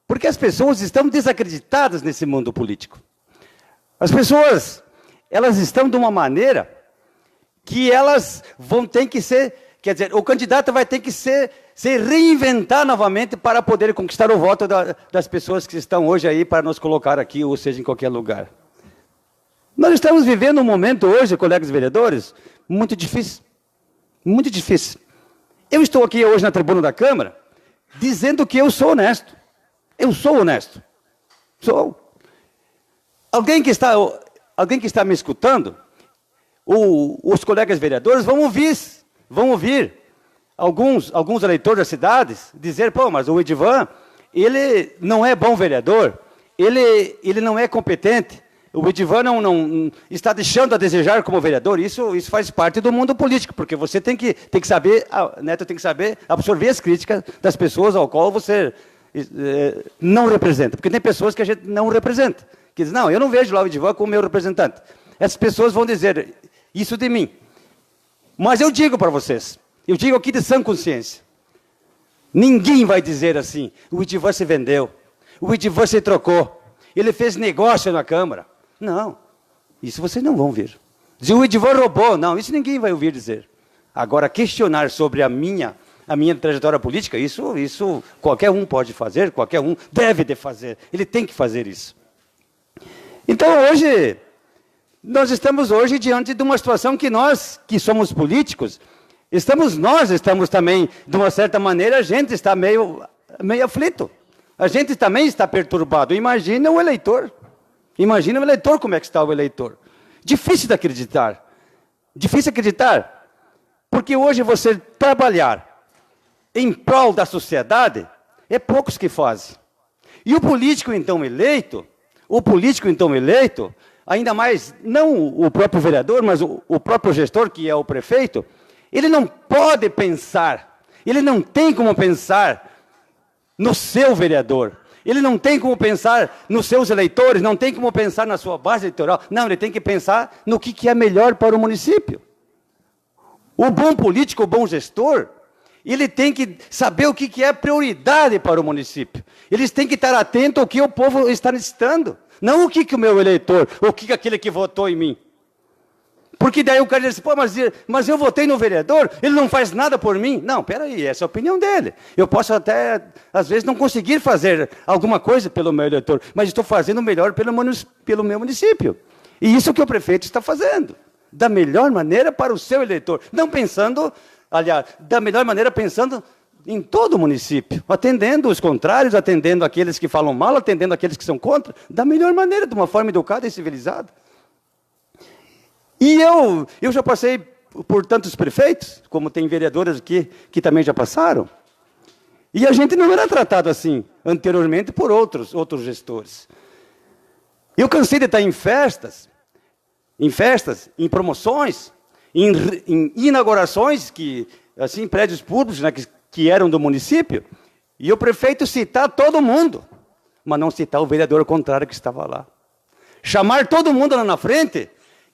Porque as pessoas estão desacreditadas nesse mundo político. As pessoas, elas estão de uma maneira que elas vão ter que ser, quer dizer, o candidato vai ter que se reinventar novamente para poder conquistar o voto das pessoas que estão hoje aí para nos colocar aqui, ou seja, em qualquer lugar. Nós estamos vivendo um momento hoje, colegas vereadores, muito difícil. Muito difícil. Eu estou aqui hoje na tribuna da Câmara dizendo que eu sou honesto. Eu sou honesto. Sou. Alguém que está me escutando, os colegas vereadores vão ouvir alguns eleitores das cidades dizer, pô, mas o Edivan, ele não é bom vereador, ele não é competente, O Edivan não está deixando a desejar como vereador. Isso faz parte do mundo político, porque você tem que saber, Neto tem que saber absorver as críticas das pessoas ao qual você não representa. Porque tem pessoas que a gente não representa. Que dizem, não, eu não vejo lá o Edivan como meu representante. Essas pessoas vão dizer isso de mim. Mas eu digo para vocês, eu digo aqui de sã consciência, ninguém vai dizer assim, o Edivan se vendeu, o Edivan se trocou, ele fez negócio na Câmara. Não, isso vocês não vão ver. Dizer, o Edivan roubou, não, isso ninguém vai ouvir dizer. Agora, questionar sobre a minha trajetória política, isso qualquer um pode fazer, qualquer um deve de fazer, ele tem que fazer isso. Então, nós estamos diante de uma situação que nós, que somos políticos, estamos também, de uma certa maneira, a gente está meio aflito. A gente também está perturbado. Imagina o eleitor. Imagina o eleitor, como é que está o eleitor. Difícil de acreditar. Difícil acreditar. Porque hoje você trabalhar em prol da sociedade, é poucos que fazem. E o político então eleito, ainda mais, não o próprio vereador, mas o próprio gestor, que é o prefeito, ele não pode pensar, ele não tem como pensar no seu vereador, ele não tem como pensar nos seus eleitores, não tem como pensar na sua base eleitoral, não, ele tem que pensar no que é melhor para o município. O bom político, o bom gestor, ele tem que saber o que é prioridade para o município. Eles têm que estar atentos ao que o povo está necessitando. Não o que o meu eleitor, o que aquele que votou em mim. Porque daí o cara diz, pô, mas eu votei no vereador, ele não faz nada por mim. Não, peraí, essa é a opinião dele. Eu posso até, às vezes, não conseguir fazer alguma coisa pelo meu eleitor, mas estou fazendo o melhor pelo meu município. E isso que o prefeito está fazendo. Da melhor maneira para o seu eleitor. Não pensando, aliás, da melhor maneira pensando em todo o município, atendendo os contrários, atendendo aqueles que falam mal, atendendo aqueles que são contra, da melhor maneira, de uma forma educada e civilizada. E eu já passei por tantos prefeitos, como tem vereadores aqui que também já passaram, e a gente não era tratado assim anteriormente por outros gestores. Eu cansei de estar em festas, em promoções, em inaugurações, assim, prédios públicos, né, que eram do município, e o prefeito citar todo mundo, mas não citar o vereador contrário que estava lá. Chamar todo mundo lá na frente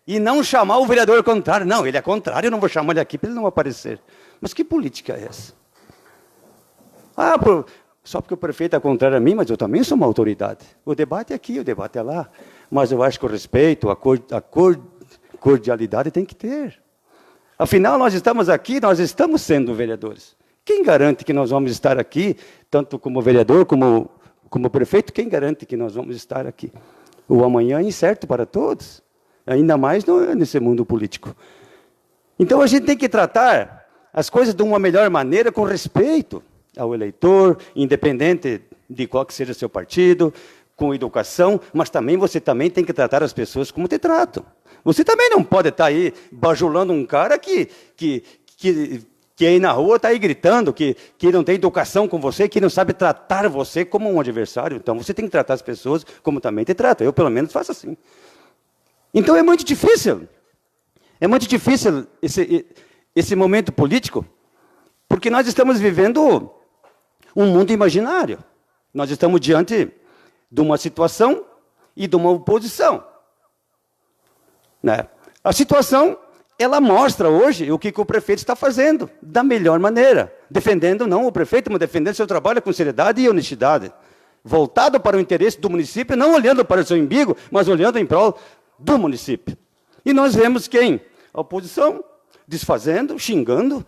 e não chamar o vereador contrário. Não, ele é contrário, eu não vou chamar ele aqui para ele não aparecer. Mas que política é essa? Só porque o prefeito é contrário a mim, mas eu também sou uma autoridade. O debate é aqui, o debate é lá. Mas eu acho que o respeito, a cordialidade tem que ter. Afinal, nós estamos aqui, nós estamos sendo vereadores. Quem garante que nós vamos estar aqui, tanto como vereador, como prefeito, quem garante que nós vamos estar aqui? O amanhã é incerto para todos, ainda mais nesse mundo político. Então, a gente tem que tratar as coisas de uma melhor maneira, com respeito ao eleitor, independente de qual que seja o seu partido, com educação, mas você também tem que tratar as pessoas como te tratam. Você também não pode estar aí bajulando um cara que aí na rua está aí gritando, que não tem educação com você, que não sabe tratar você como um adversário. Então, você tem que tratar as pessoas como também te tratam. Eu, pelo menos, faço assim. Então, é muito difícil. É muito difícil esse momento político, porque nós estamos vivendo um mundo imaginário. Nós estamos diante de uma situação e de uma oposição. Né? A situação, ela mostra hoje o que o prefeito está fazendo, da melhor maneira. Defendendo não o prefeito, mas defendendo seu trabalho com seriedade e honestidade. Voltado para o interesse do município, não olhando para o seu umbigo, mas olhando em prol do município. E nós vemos quem? A oposição, desfazendo, xingando,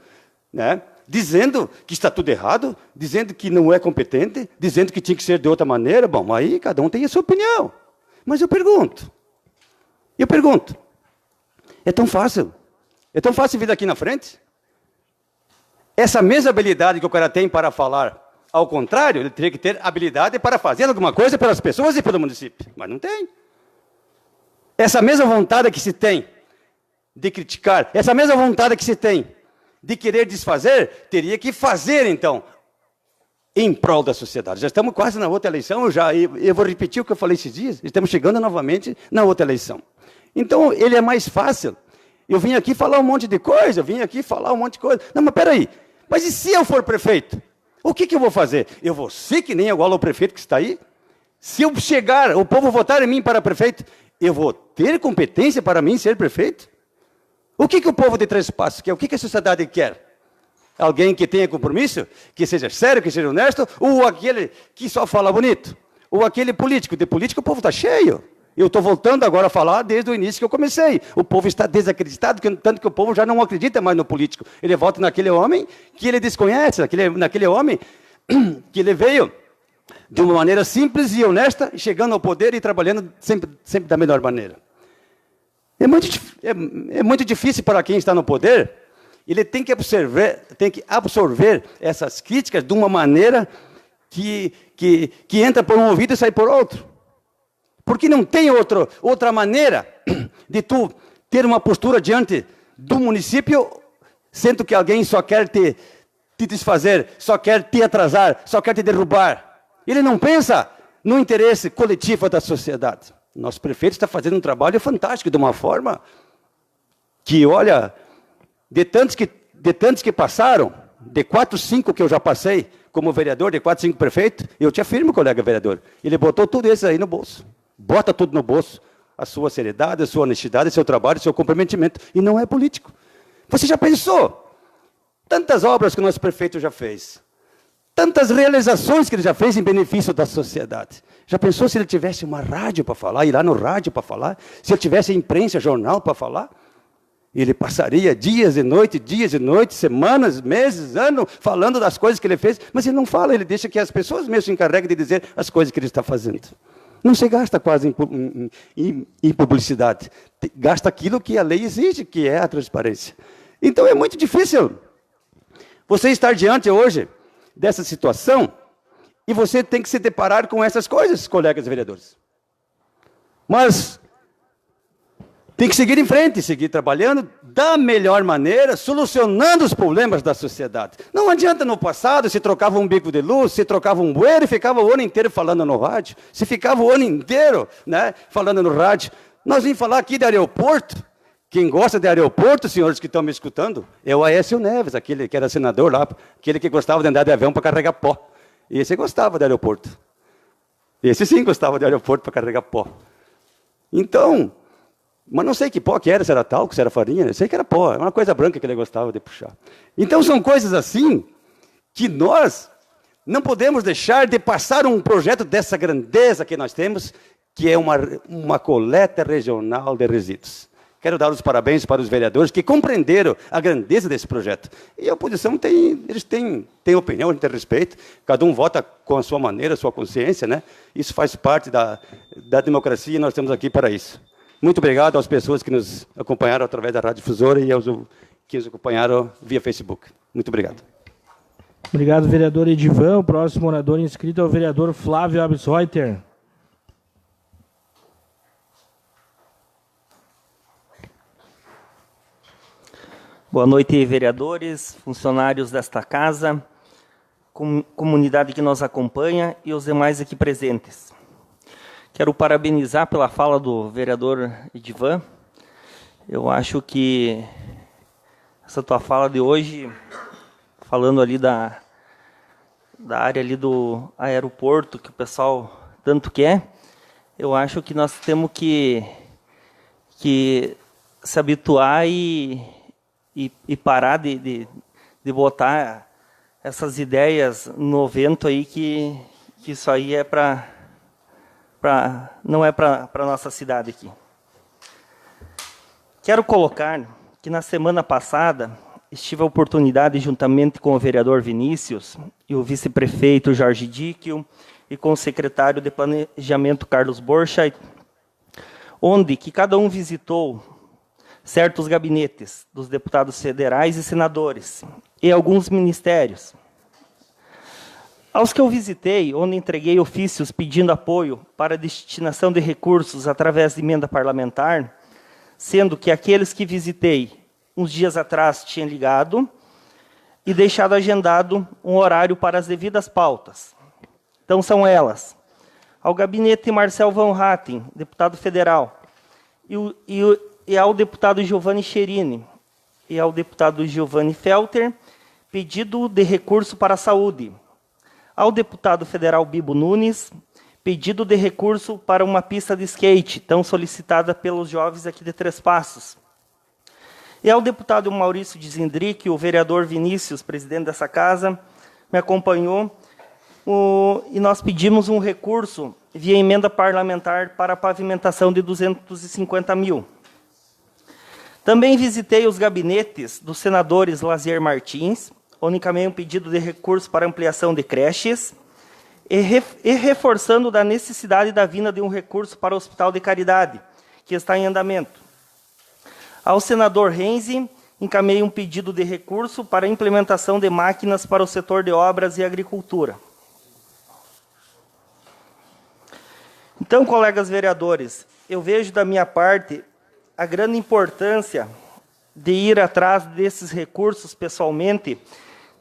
né? Dizendo que está tudo errado, dizendo que não é competente, dizendo que tinha que ser de outra maneira. Bom, aí cada um tem a sua opinião. Mas eu pergunto, é tão fácil vir daqui na frente? Essa mesma habilidade que o cara tem para falar, ao contrário, ele teria que ter habilidade para fazer alguma coisa pelas pessoas e pelo município. Mas não tem. Essa mesma vontade que se tem de criticar, essa mesma vontade que se tem de querer desfazer, teria que fazer, então, em prol da sociedade. Já estamos quase na outra eleição, eu vou repetir o que eu falei esses dias, estamos chegando novamente na outra eleição. Então, ele é mais fácil. Eu vim aqui falar um monte de coisa, Não, mas peraí, mas e se eu for prefeito? O que eu vou fazer? Eu vou ser que nem igual ao prefeito que está aí? Se eu chegar, o povo votar em mim para prefeito, eu vou ter competência para mim ser prefeito? O que o povo de Três Passos quer? O que a sociedade quer? Alguém que tenha compromisso, que seja sério, que seja honesto, ou aquele que só fala bonito? Ou aquele político? De político o povo está cheio. Eu estou voltando agora a falar desde o início que eu comecei. O povo está desacreditado, tanto que o povo já não acredita mais no político. Ele vota naquele homem que ele desconhece, naquele homem que ele veio de uma maneira simples e honesta, chegando ao poder e trabalhando sempre da melhor maneira. É muito difícil para quem está no poder, ele tem que absorver essas críticas de uma maneira que entra por um ouvido e sai por outro. Porque não tem outra maneira de tu ter uma postura diante do município, sendo que alguém só quer te desfazer, só quer te atrasar, só quer te derrubar. Ele não pensa no interesse coletivo da sociedade. Nosso prefeito está fazendo um trabalho fantástico, de uma forma que, olha, de tantos que passaram, de 4, 5 que eu já passei como vereador, de 4, 5 prefeitos, eu te afirmo, colega vereador, ele botou tudo isso aí no bolso. Bota tudo no bolso, a sua seriedade, a sua honestidade, seu trabalho, seu comprometimento. E não é político. Você já pensou? Tantas obras que o nosso prefeito já fez. Tantas realizações que ele já fez em benefício da sociedade. Já pensou se ele tivesse uma rádio para falar, ir lá no rádio para falar? Se ele tivesse imprensa, jornal para falar? Ele passaria dias e noites, semanas, meses, anos, falando das coisas que ele fez. Mas ele não fala, ele deixa que as pessoas mesmo se encarreguem de dizer as coisas que ele está fazendo. Não se gasta quase em publicidade. Gasta aquilo que a lei exige, que é a transparência. Então é muito difícil você estar diante hoje dessa situação e você tem que se deparar com essas coisas, colegas vereadores. Mas tem que seguir em frente, seguir trabalhando da melhor maneira, solucionando os problemas da sociedade. Não adianta no passado, se trocava um bico de luz, se trocava um bueiro e ficava o ano inteiro falando no rádio. Se ficava o ano inteiro, né, falando no rádio. Nós vimos falar aqui de aeroporto. Quem gosta de aeroporto, senhores que estão me escutando, é o Aécio Neves, aquele que era senador lá, aquele que gostava de andar de avião para carregar pó. Esse gostava de aeroporto. Esse sim gostava de aeroporto para carregar pó. Então, mas não sei que pó que era, se era talco, se era farinha, eu sei que era pó, é uma coisa branca que ele gostava de puxar. Então são coisas assim que nós não podemos deixar de passar um projeto dessa grandeza que nós temos, que é uma coleta regional de resíduos. Quero dar os parabéns para os vereadores que compreenderam a grandeza desse projeto. E a oposição eles têm opinião, a gente tem respeito, cada um vota com a sua maneira, a sua consciência, né? Isso faz parte da democracia e nós estamos aqui para isso. Muito obrigado às pessoas que nos acompanharam através da Rádio Difusora e aos que nos acompanharam via Facebook. Muito obrigado. Obrigado, vereador Edivan. O próximo orador inscrito é o vereador Flávio Absreuter. Boa noite, vereadores, funcionários desta casa, comunidade que nos acompanha e os demais aqui presentes. Quero parabenizar pela fala do vereador Edivan. Eu acho que essa tua fala de hoje, falando ali da área ali do aeroporto, que o pessoal tanto quer, eu acho que nós temos que se habituar e parar de botar essas ideias no vento aí, que isso aí é não é para a nossa cidade aqui. Quero colocar que na semana passada tive a oportunidade, juntamente com o vereador Vinícius e o vice-prefeito Jorge Díquio e com o secretário de Planejamento Carlos Borchardt, onde que cada um visitou certos gabinetes dos deputados federais e senadores e alguns ministérios. Aos que eu visitei, onde entreguei ofícios pedindo apoio para a destinação de recursos através de emenda parlamentar, sendo que aqueles que visitei uns dias atrás tinham ligado e deixado agendado um horário para as devidas pautas. Então, são elas: ao gabinete Marcel Van Hatten, deputado federal, e ao deputado Giovanni Cherini, e ao deputado Giovanni Felter, pedido de recurso para a saúde. Ao deputado federal Bibo Nunes, pedido de recurso para uma pista de skate, tão solicitada pelos jovens aqui de Três Passos. E ao deputado Maurício Dizendrick, o vereador Vinícius, presidente dessa casa, me acompanhou, e nós pedimos um recurso via emenda parlamentar para a pavimentação de 250 mil. Também visitei os gabinetes dos senadores Lazier Martins, onde encaminhei um pedido de recurso para ampliação de creches, e reforçando da necessidade da vinda de um recurso para o Hospital de Caridade, que está em andamento. Ao senador Renzi, encaminhei um pedido de recurso para a implementação de máquinas para o setor de obras e agricultura. Então, colegas vereadores, eu vejo da minha parte a grande importância de ir atrás desses recursos pessoalmente,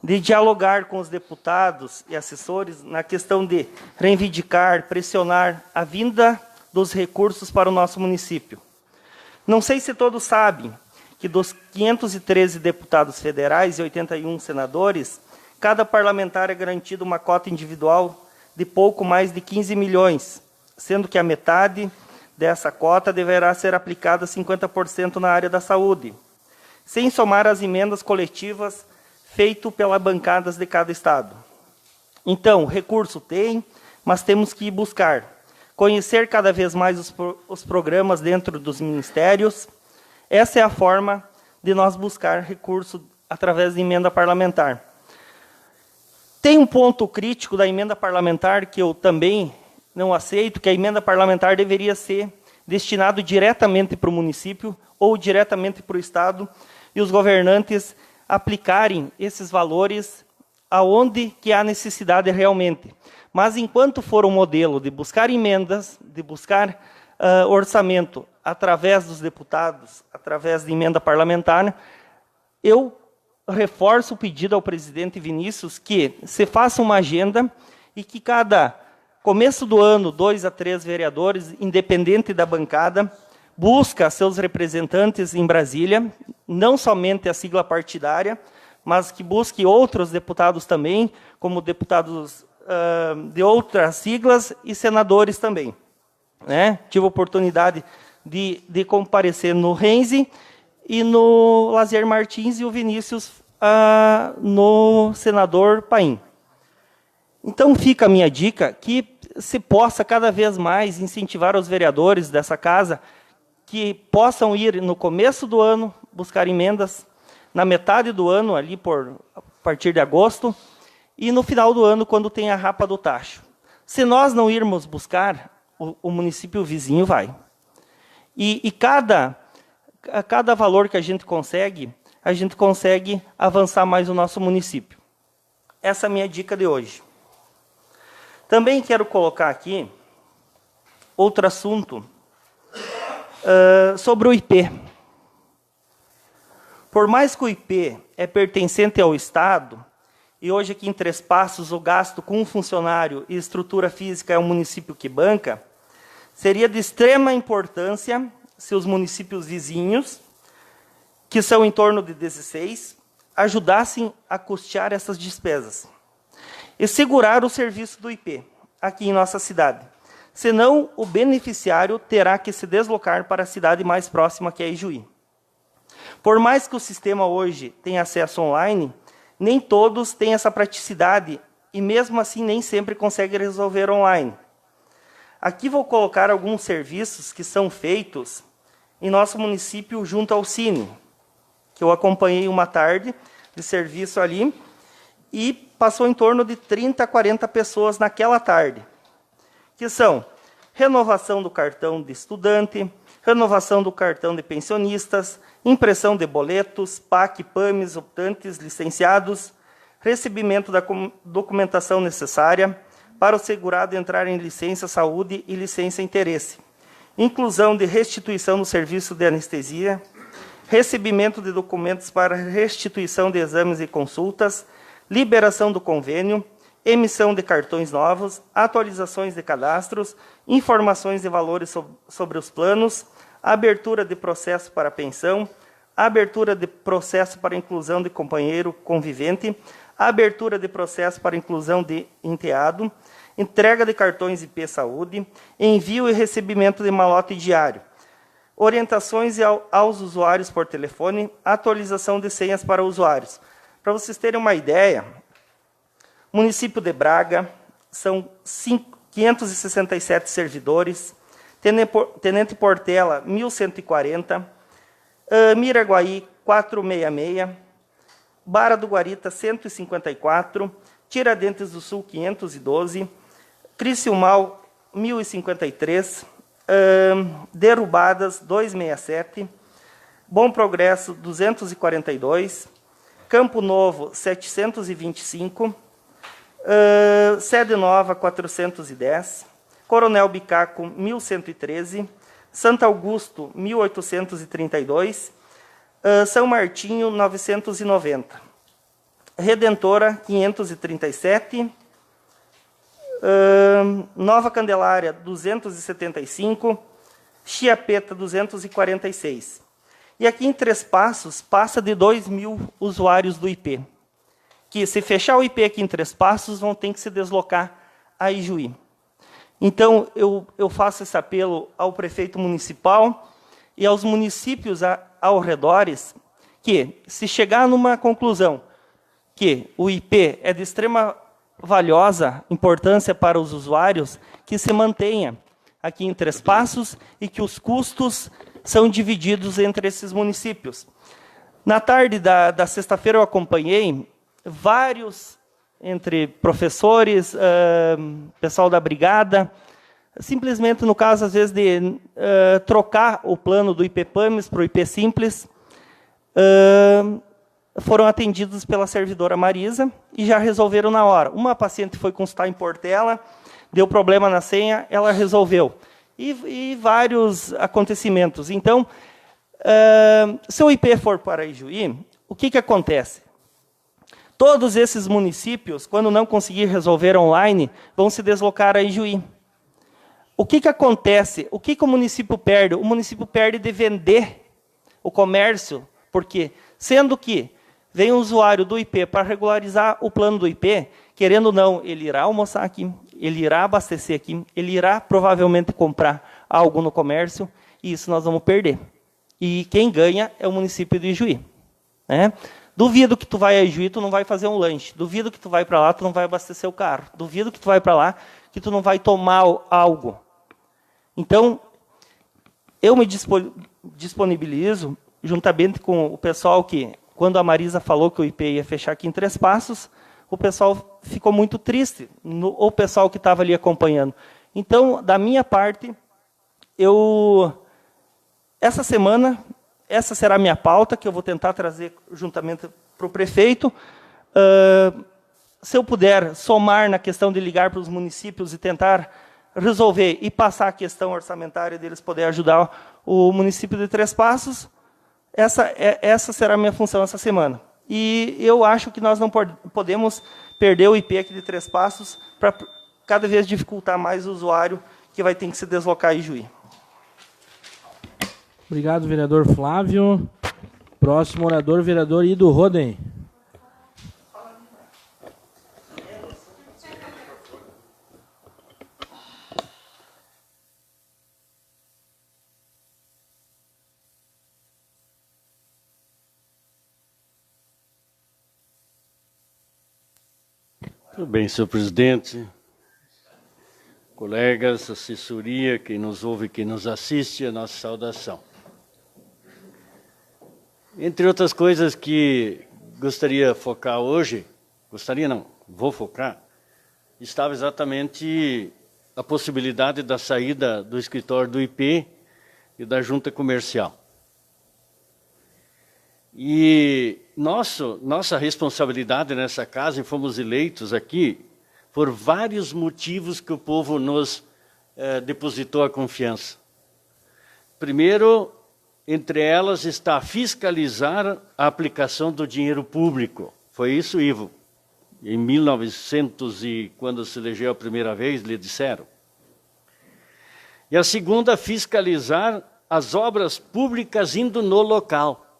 de dialogar com os deputados e assessores na questão de reivindicar, pressionar a vinda dos recursos para o nosso município. Não sei se todos sabem que dos 513 deputados federais e 81 senadores, cada parlamentar é garantido uma cota individual de pouco mais de 15 milhões, sendo que a metade dessa cota deverá ser aplicada 50% na área da saúde, sem somar as emendas coletivas feitas pelas bancadas de cada estado. Então, recurso tem, mas temos que ir buscar. Conhecer cada vez mais os programas dentro dos ministérios. Essa é a forma de nós buscar recurso através de emenda parlamentar. Tem um ponto crítico da emenda parlamentar que eu também não aceito, que a emenda parlamentar deveria ser destinado diretamente para o município ou diretamente para o estado e os governantes aplicarem esses valores aonde que há necessidade realmente. Mas enquanto for um modelo de buscar emendas, de buscar orçamento através dos deputados, através de emenda parlamentar, eu reforço o pedido ao presidente Vinícius que se faça uma agenda e que cada começo do ano, 2 a 3 vereadores, independente da bancada, busca seus representantes em Brasília, não somente a sigla partidária, mas que busque outros deputados também, como deputados de outras siglas e senadores também. Né? Tive a oportunidade de comparecer no Renzi e no Lazier Martins e o Vinícius no senador Paim. Então fica a minha dica que se possa cada vez mais incentivar os vereadores dessa casa que possam ir no começo do ano buscar emendas, na metade do ano, ali a partir de agosto, e no final do ano, quando tem a rapa do tacho. Se nós não irmos buscar, o município vizinho vai. E cada valor que a gente consegue avançar mais o nosso município. Essa é a minha dica de hoje. Também quero colocar aqui outro assunto sobre o IP. Por mais que o IP é pertencente ao Estado, e hoje aqui em Três Passos o gasto com um funcionário e estrutura física é o município que banca, seria de extrema importância se os municípios vizinhos, que são em torno de 16, ajudassem a custear essas despesas e segurar o serviço do IP aqui em nossa cidade. Senão, o beneficiário terá que se deslocar para a cidade mais próxima, que é Ijuí. Por mais que o sistema hoje tenha acesso online, nem todos têm essa praticidade e, mesmo assim, nem sempre conseguem resolver online. Aqui vou colocar alguns serviços que são feitos em nosso município junto ao Cine, que eu acompanhei uma tarde de serviço ali e passou em torno de 30 a 40 pessoas naquela tarde, que são renovação do cartão de estudante, renovação do cartão de pensionistas, impressão de boletos, PAC, PAMES, optantes, licenciados, recebimento da documentação necessária para o segurado entrar em licença saúde e licença interesse, inclusão de restituição do serviço de anestesia, recebimento de documentos para restituição de exames e consultas, liberação do convênio, emissão de cartões novos, atualizações de cadastros, informações de valores sobre os planos, abertura de processo para pensão, abertura de processo para inclusão de companheiro convivente, abertura de processo para inclusão de enteado, entrega de cartões IP Saúde, envio e recebimento de malote diário, orientações aos usuários por telefone, atualização de senhas para usuários. Para vocês terem uma ideia, município de Braga, são 567 servidores, Tenente Portela, 1.140, Miraguaí, 466, Barra do Guarita, 154, Tiradentes do Sul, 512, Criciúmal, 1.053, Derrubadas, 267, Bom Progresso, 242, Campo Novo, 725, Sede Nova, 410, Coronel Bicaco, 1.113, Santo Augusto, 1.832, São Martinho, 990, Redentora, 537, Nova Candelária, 275, Chiapeta, 246. E aqui em Três Passos, passa de 2.000 usuários do IP, que se fechar o IP aqui em Três Passos, vão ter que se deslocar a Ijuí. Então, eu faço esse apelo ao prefeito municipal e aos municípios ao redores, que, se chegar numa conclusão que o IP é de extrema valiosa importância para os usuários, que se mantenha aqui em Três Passos e que os custos são divididos entre esses municípios. Na tarde da sexta-feira, eu acompanhei vários, entre professores, pessoal da brigada, simplesmente, no caso, às vezes, de trocar o plano do IP-PAMES para o IP Simples, foram atendidos pela servidora Marisa e já resolveram na hora. Uma paciente foi consultar em Portela, deu problema na senha, ela resolveu. E vários acontecimentos. Então, se o IP for para Ijuí, o que acontece? Todos esses municípios, quando não conseguir resolver online, vão se deslocar a Ijuí. O que acontece? O que o município perde? O município perde de vender o comércio, porque, sendo que vem um usuário do IP para regularizar o plano do IP, querendo ou não, ele irá almoçar aqui, ele irá abastecer aqui, ele irá provavelmente comprar algo no comércio, e isso nós vamos perder. E quem ganha é o município de Ijuí, né? Duvido que tu vai a Ijuí, tu não vai fazer um lanche. Duvido que tu vai para lá, tu não vai abastecer o carro. Duvido que tu vai para lá, que tu não vai tomar algo. Então, eu me disponibilizo, juntamente com o pessoal que, quando a Marisa falou que o IP ia fechar aqui em Três Passos, o pessoal ficou muito triste, o pessoal que estava ali acompanhando. Então, da minha parte, essa semana, essa será a minha pauta, que eu vou tentar trazer juntamente para o prefeito. Se eu puder somar na questão de ligar para os municípios e tentar resolver e passar a questão orçamentária deles poder ajudar o município de Três Passos, essa será a minha função essa semana. E eu acho que nós não podemos perder o IP aqui de Três Passos para cada vez dificultar mais o usuário que vai ter que se deslocar a Ijuí. Obrigado, vereador Flávio. Próximo orador, vereador Ido Roden. Tudo bem, senhor presidente, colegas, assessoria, quem nos ouve, quem nos assiste, a nossa saudação. Entre outras coisas que gostaria de focar hoje, vou focar, estava exatamente a possibilidade da saída do escritório do IP e da junta comercial. E nossa responsabilidade nessa casa, e fomos eleitos aqui, por vários motivos que o povo nos depositou a confiança. Primeiro, entre elas está fiscalizar a aplicação do dinheiro público. Foi isso, Ivo? Em 1900, e quando se elegeu a primeira vez, lhe disseram. E a segunda, fiscalizar as obras públicas indo no local.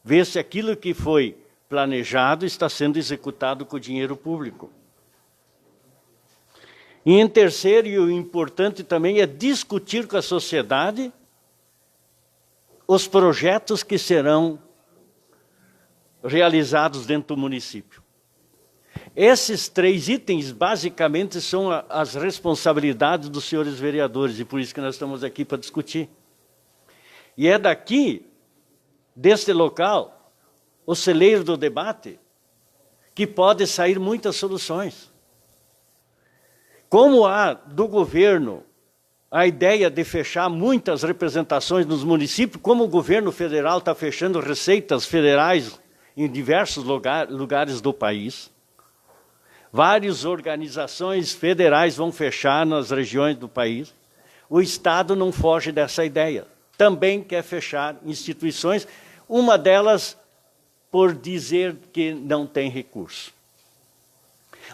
Ver se aquilo que foi planejado está sendo executado com o dinheiro público. E em terceiro, e o importante também, é discutir com a sociedade os projetos que serão realizados dentro do município. Esses 3 itens, basicamente, são as responsabilidades dos senhores vereadores, e por isso que nós estamos aqui para discutir. E é daqui, deste local, o celeiro do debate, que pode sair muitas soluções. Como há do governo a ideia de fechar muitas representações nos municípios, como o governo federal está fechando receitas federais em diversos lugares do país, várias organizações federais vão fechar nas regiões do país, o Estado não foge dessa ideia. Também quer fechar instituições, uma delas por dizer que não tem recurso.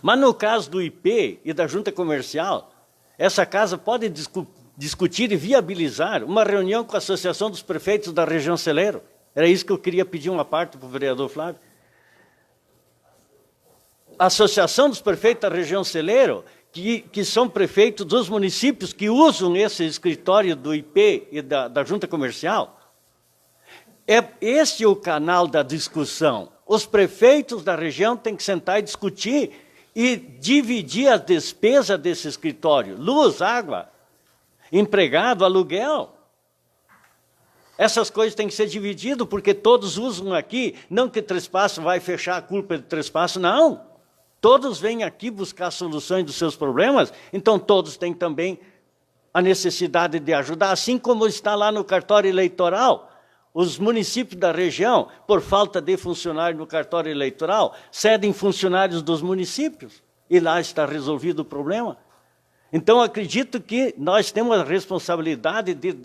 Mas no caso do IP e da Junta Comercial, essa casa pode discutir e viabilizar uma reunião com a Associação dos Prefeitos da região Celeiro. Era isso que eu queria pedir uma parte para o vereador Flávio. A Associação dos Prefeitos da região Celeiro, que são prefeitos dos municípios que usam esse escritório do IP e da Junta Comercial, esse é o canal da discussão. Os prefeitos da região têm que sentar e discutir e dividir a despesa desse escritório. Luz, água, empregado, aluguel. Essas coisas têm que ser divididas, porque todos usam aqui, não que Três Passos vai fechar a culpa de Três Passos, não. Todos vêm aqui buscar soluções dos seus problemas, então todos têm também a necessidade de ajudar, assim como está lá no cartório eleitoral. Os municípios da região, por falta de funcionário no cartório eleitoral, cedem funcionários dos municípios, e lá está resolvido o problema. Então, acredito que nós temos a responsabilidade de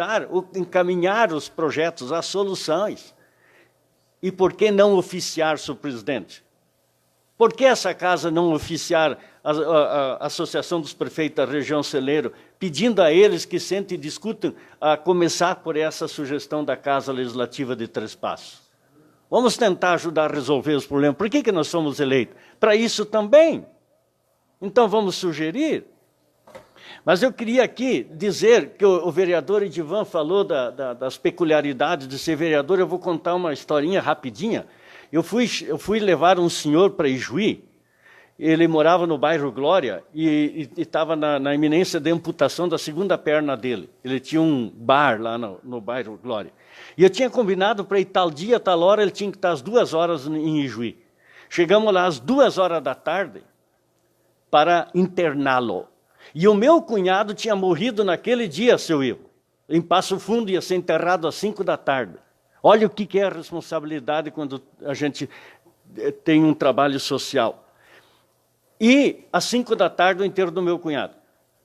encaminhar os projetos, as soluções. E por que não oficiar, senhor presidente? Por que essa casa não oficiar a Associação dos Prefeitos da região Celeiro, pedindo a eles que sentem e discutam, a começar por essa sugestão da Casa Legislativa de Três Passos? Vamos tentar ajudar a resolver os problemas. Por que nós somos eleitos? Para isso também. Então, vamos sugerir. Mas eu queria aqui dizer que o vereador Edivan falou das peculiaridades de ser vereador. Eu vou contar uma historinha rapidinha. Eu fui levar um senhor para Ijuí. Ele morava no bairro Glória e estava na iminência de amputação da segunda perna dele. Ele tinha um bar lá no bairro Glória. E eu tinha combinado para ir tal dia, tal hora, ele tinha que estar às 2 horas em Ijuí. Chegamos lá às 2 horas da tarde para interná-lo. E o meu cunhado tinha morrido naquele dia, seu Ivo. Em Passo Fundo, ia ser enterrado às 5 da tarde. Olha o que é a responsabilidade quando a gente tem um trabalho social. E às 5 da tarde o enterro do meu cunhado.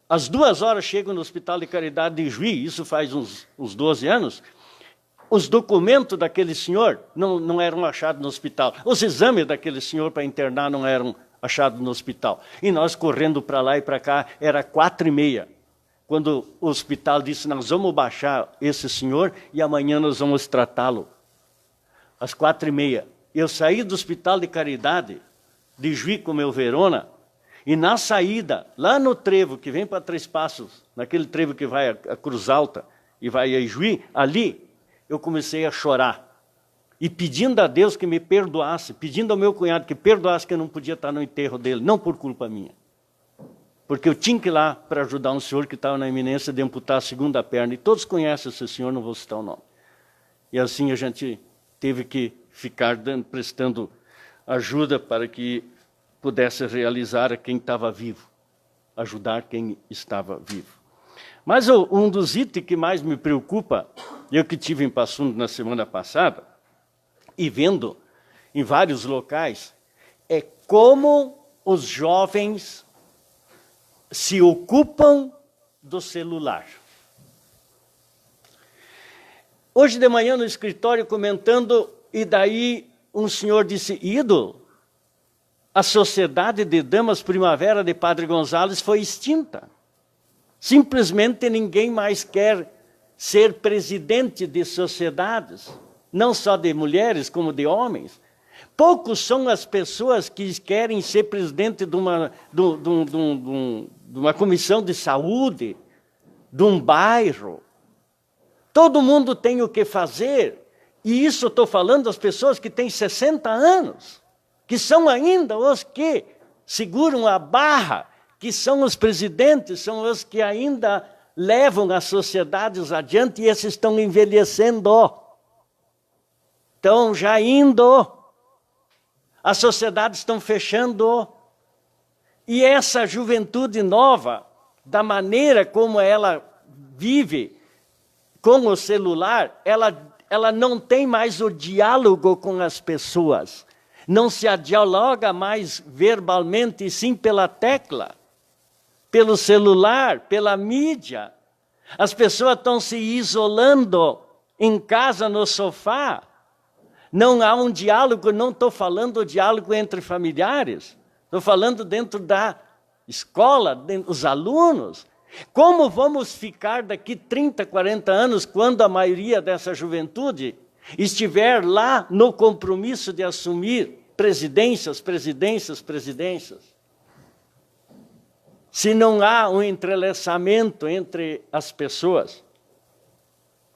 Às 2 horas chego no Hospital de Caridade de Ijuí, isso faz uns 12 anos, os documentos daquele senhor não eram achados no hospital. Os exames daquele senhor para internar não eram achados no hospital. E nós correndo para lá e para cá, era 4h30. Quando o hospital disse, nós vamos baixar esse senhor e amanhã nós vamos tratá-lo. Às 4h30. Eu saí do Hospital de Caridade, de Ijuí com meu Verona, e na saída, lá no trevo que vem para Três Passos, naquele trevo que vai a Cruz Alta e vai a Ijuí, ali eu comecei a chorar. E pedindo a Deus que me perdoasse, pedindo ao meu cunhado que perdoasse que eu não podia estar no enterro dele, não por culpa minha. Porque eu tinha que ir lá para ajudar um senhor que estava na iminência de amputar a segunda perna. E todos conhecem esse senhor, não vou citar o nome. E assim a gente teve que ficar prestando ajuda para que pudesse realizar a quem estava vivo. Ajudar quem estava vivo. Mas um dos itens que mais me preocupa, eu que estive em Passo Fundo na semana passada, e vendo em vários locais, é como os jovens se ocupam do celular. Hoje de manhã no escritório comentando, e daí um senhor disse, ídolo, a Sociedade de Damas Primavera de Padre Gonzales foi extinta. Simplesmente ninguém mais quer ser presidente de sociedades, não só de mulheres, como de homens. Poucos são as pessoas que querem ser presidente de uma comissão de saúde, de um bairro. Todo mundo tem o que fazer. E isso estou falando das pessoas que têm 60 anos, que são ainda os que seguram a barra, que são os presidentes, são os que ainda levam as sociedades adiante, e esses estão envelhecendo. Estão já indo. As sociedades estão fechando. E essa juventude nova, da maneira como ela vive com o celular, ela não tem mais o diálogo com as pessoas. Não se dialoga mais verbalmente, e sim pela tecla, pelo celular, pela mídia. As pessoas estão se isolando em casa, no sofá. Não há um diálogo, não estou falando diálogo entre familiares, estou falando dentro da escola, dentro dos alunos. Como vamos ficar daqui 30, 40 anos, quando a maioria dessa juventude estiver lá no compromisso de assumir presidências? Se não há um entrelaçamento entre as pessoas.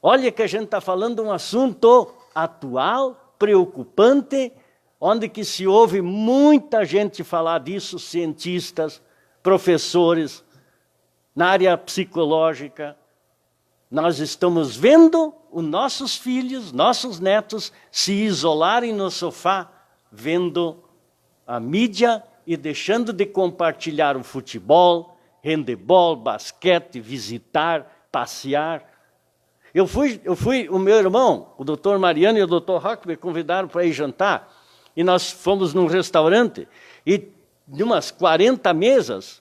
Olha que a gente está falando de um assunto atual, preocupante, onde que se ouve muita gente falar disso, cientistas, professores, na área psicológica. Nós estamos vendo os nossos filhos, nossos netos, se isolarem no sofá, vendo a mídia e deixando de compartilhar o futebol, handebol, basquete, visitar, passear. Eu fui, o meu irmão, o doutor Mariano e o doutor Roque me convidaram para ir jantar, e nós fomos num restaurante, e de umas 40 mesas,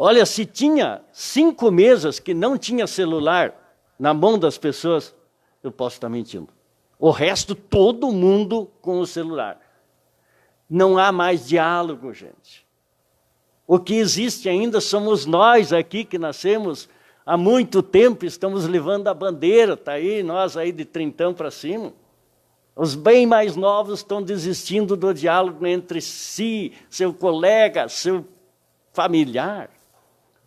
olha, se tinha 5 mesas que não tinha celular na mão das pessoas, eu posso estar mentindo. O resto, todo mundo com o celular. Não há mais diálogo, gente. O que existe ainda somos nós aqui que nascemos há muito tempo, estamos levando a bandeira, está aí, nós aí de 30 para cima. Os bem mais novos estão desistindo do diálogo entre si, seu colega, seu familiar.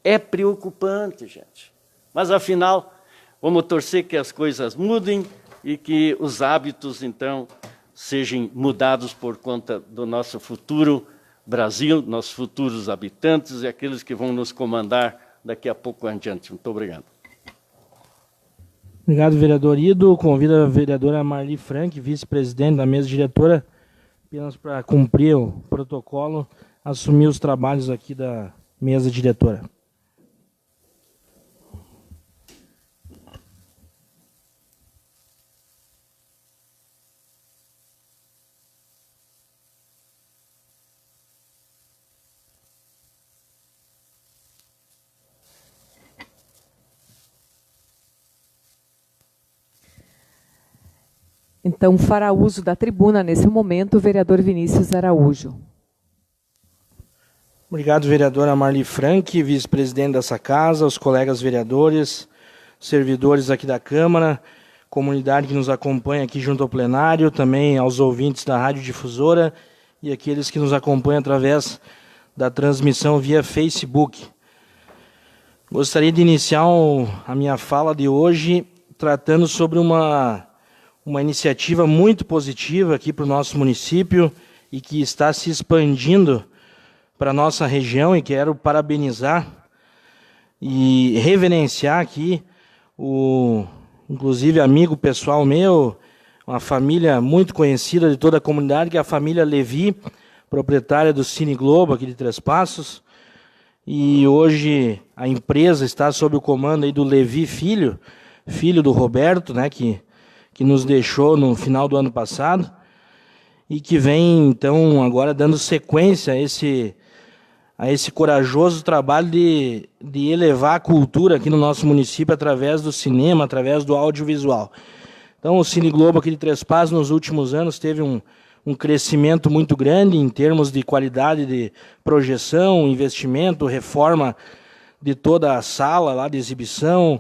É preocupante, gente. Mas, afinal, vamos torcer que as coisas mudem e que os hábitos, então, sejam mudados por conta do nosso futuro Brasil, nossos futuros habitantes e aqueles que vão nos comandar daqui a pouco adiante. Muito obrigado. Obrigado, vereador Ido. Convido a vereadora Marli Frank, vice-presidente da mesa diretora, apenas para cumprir o protocolo, assumir os trabalhos aqui da mesa diretora. Então, fará uso da tribuna, nesse momento, o vereador Vinícius Araújo. Obrigado, vereadora Marli Frank, vice-presidente dessa casa, os colegas vereadores, servidores aqui da Câmara, comunidade que nos acompanha aqui junto ao plenário, também aos ouvintes da Rádio Difusora e aqueles que nos acompanham através da transmissão via Facebook. Gostaria de iniciar a minha fala de hoje tratando sobre uma iniciativa muito positiva aqui para o nosso município e que está se expandindo para a nossa região, e quero parabenizar e reverenciar aqui inclusive amigo pessoal meu, uma família muito conhecida de toda a comunidade, que é a família Levi, proprietária do Cine Globo aqui de Três Passos, e hoje a empresa está sob o comando aí do Levi Filho do Roberto, né, que nos deixou no final do ano passado, e que vem, então, agora dando sequência a esse corajoso trabalho de elevar a cultura aqui no nosso município através do cinema, através do audiovisual. Então, o Cine Globo aqui de Três Passos, nos últimos anos, teve um crescimento muito grande em termos de qualidade de projeção, investimento, reforma de toda a sala lá de exibição,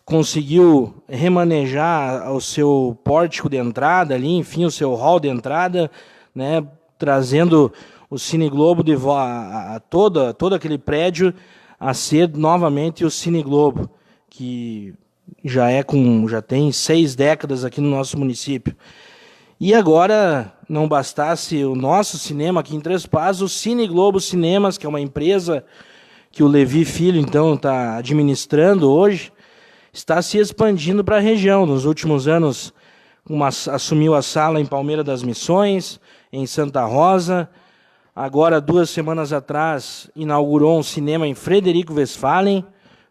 conseguiu remanejar o seu pórtico de entrada ali, enfim, o seu hall de entrada, né, trazendo o Cine Globo a todo aquele prédio a ser novamente o Cine Globo, que já tem 6 décadas aqui no nosso município. E agora, não bastasse o nosso cinema aqui em Três Passos, o Cine Globo Cinemas, que é uma empresa que o Levi Filho, então, está administrando hoje, está se expandindo para a região. Nos últimos anos, assumiu a sala em Palmeira das Missões, em Santa Rosa. Agora, 2 semanas atrás, inaugurou um cinema em Frederico Westphalen,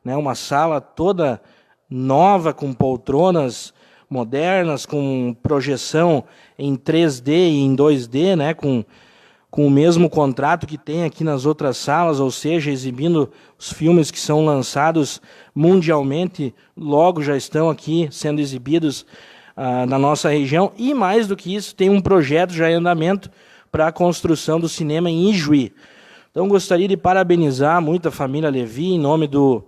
né, uma sala toda nova, com poltronas modernas, com projeção em 3D e em 2D, né, com o mesmo contrato que tem aqui nas outras salas, ou seja, exibindo os filmes que são lançados mundialmente, logo já estão aqui sendo exibidos na nossa região. E mais do que isso, tem um projeto já em andamento para a construção do cinema em Ijuí. Então, gostaria de parabenizar muito a família Levi, em nome do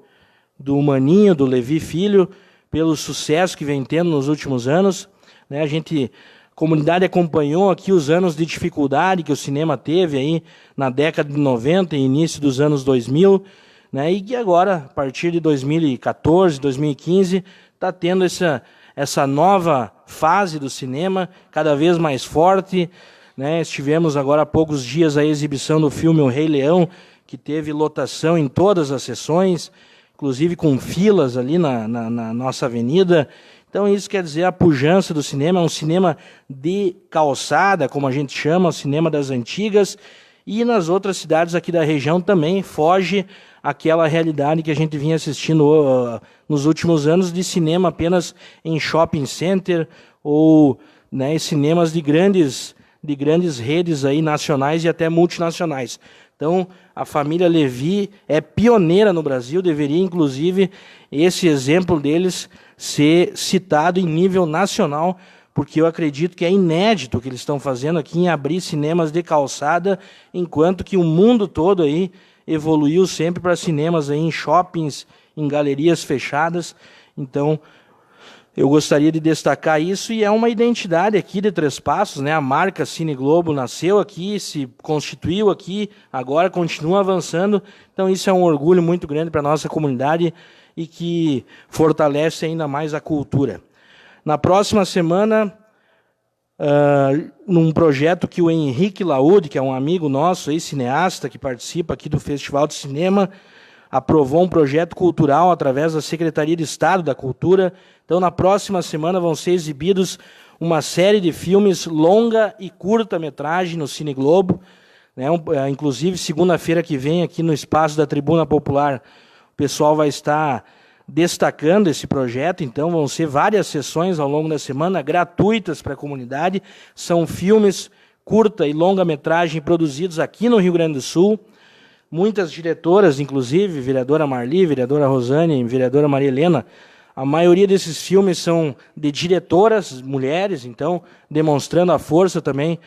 Maninho, do Levi Filho, pelo sucesso que vem tendo nos últimos anos, né? A comunidade acompanhou aqui os anos de dificuldade que o cinema teve aí na década de 90 e início dos anos 2000, né? E que agora, a partir de 2014, 2015, está tendo essa nova fase do cinema, cada vez mais forte, né? Estivemos agora há poucos dias a exibição do filme O Rei Leão, que teve lotação em todas as sessões, inclusive com filas ali na nossa avenida. Então, isso quer dizer a pujança do cinema, é um cinema de calçada, como a gente chama, o cinema das antigas, e nas outras cidades aqui da região também foge aquela realidade que a gente vinha assistindo nos últimos anos de cinema apenas em shopping center ou, né, cinemas de grandes redes aí nacionais e até multinacionais. Então, a família Levi é pioneira no Brasil, deveria, inclusive, esse exemplo deles ser citado em nível nacional, porque eu acredito que é inédito o que eles estão fazendo aqui em abrir cinemas de calçada, enquanto que o mundo todo aí evoluiu sempre para cinemas aí em shoppings, em galerias fechadas. Então, eu gostaria de destacar isso, e é uma identidade aqui de Três Passos, né? A marca Cine Globo nasceu aqui, se constituiu aqui, agora continua avançando. Então isso é um orgulho muito grande para a nossa comunidade e que fortalece ainda mais a cultura. Na próxima semana, num projeto que o Henrique Laúde, que é um amigo nosso, aí, cineasta, que participa aqui do Festival de Cinema, aprovou um projeto cultural através da Secretaria de Estado da Cultura. Então, na próxima semana vão ser exibidos uma série de filmes longa e curta-metragem no Cine Globo, né? Inclusive, segunda-feira que vem, aqui no espaço da Tribuna Popular, o pessoal vai estar destacando esse projeto. Então, vão ser várias sessões ao longo da semana, gratuitas para a comunidade. São filmes curta e longa-metragem produzidos aqui no Rio Grande do Sul. Muitas diretoras, inclusive, vereadora Marli, vereadora Rosane, vereadora Maria Helena, a maioria desses filmes são de diretoras, mulheres, então, demonstrando a força também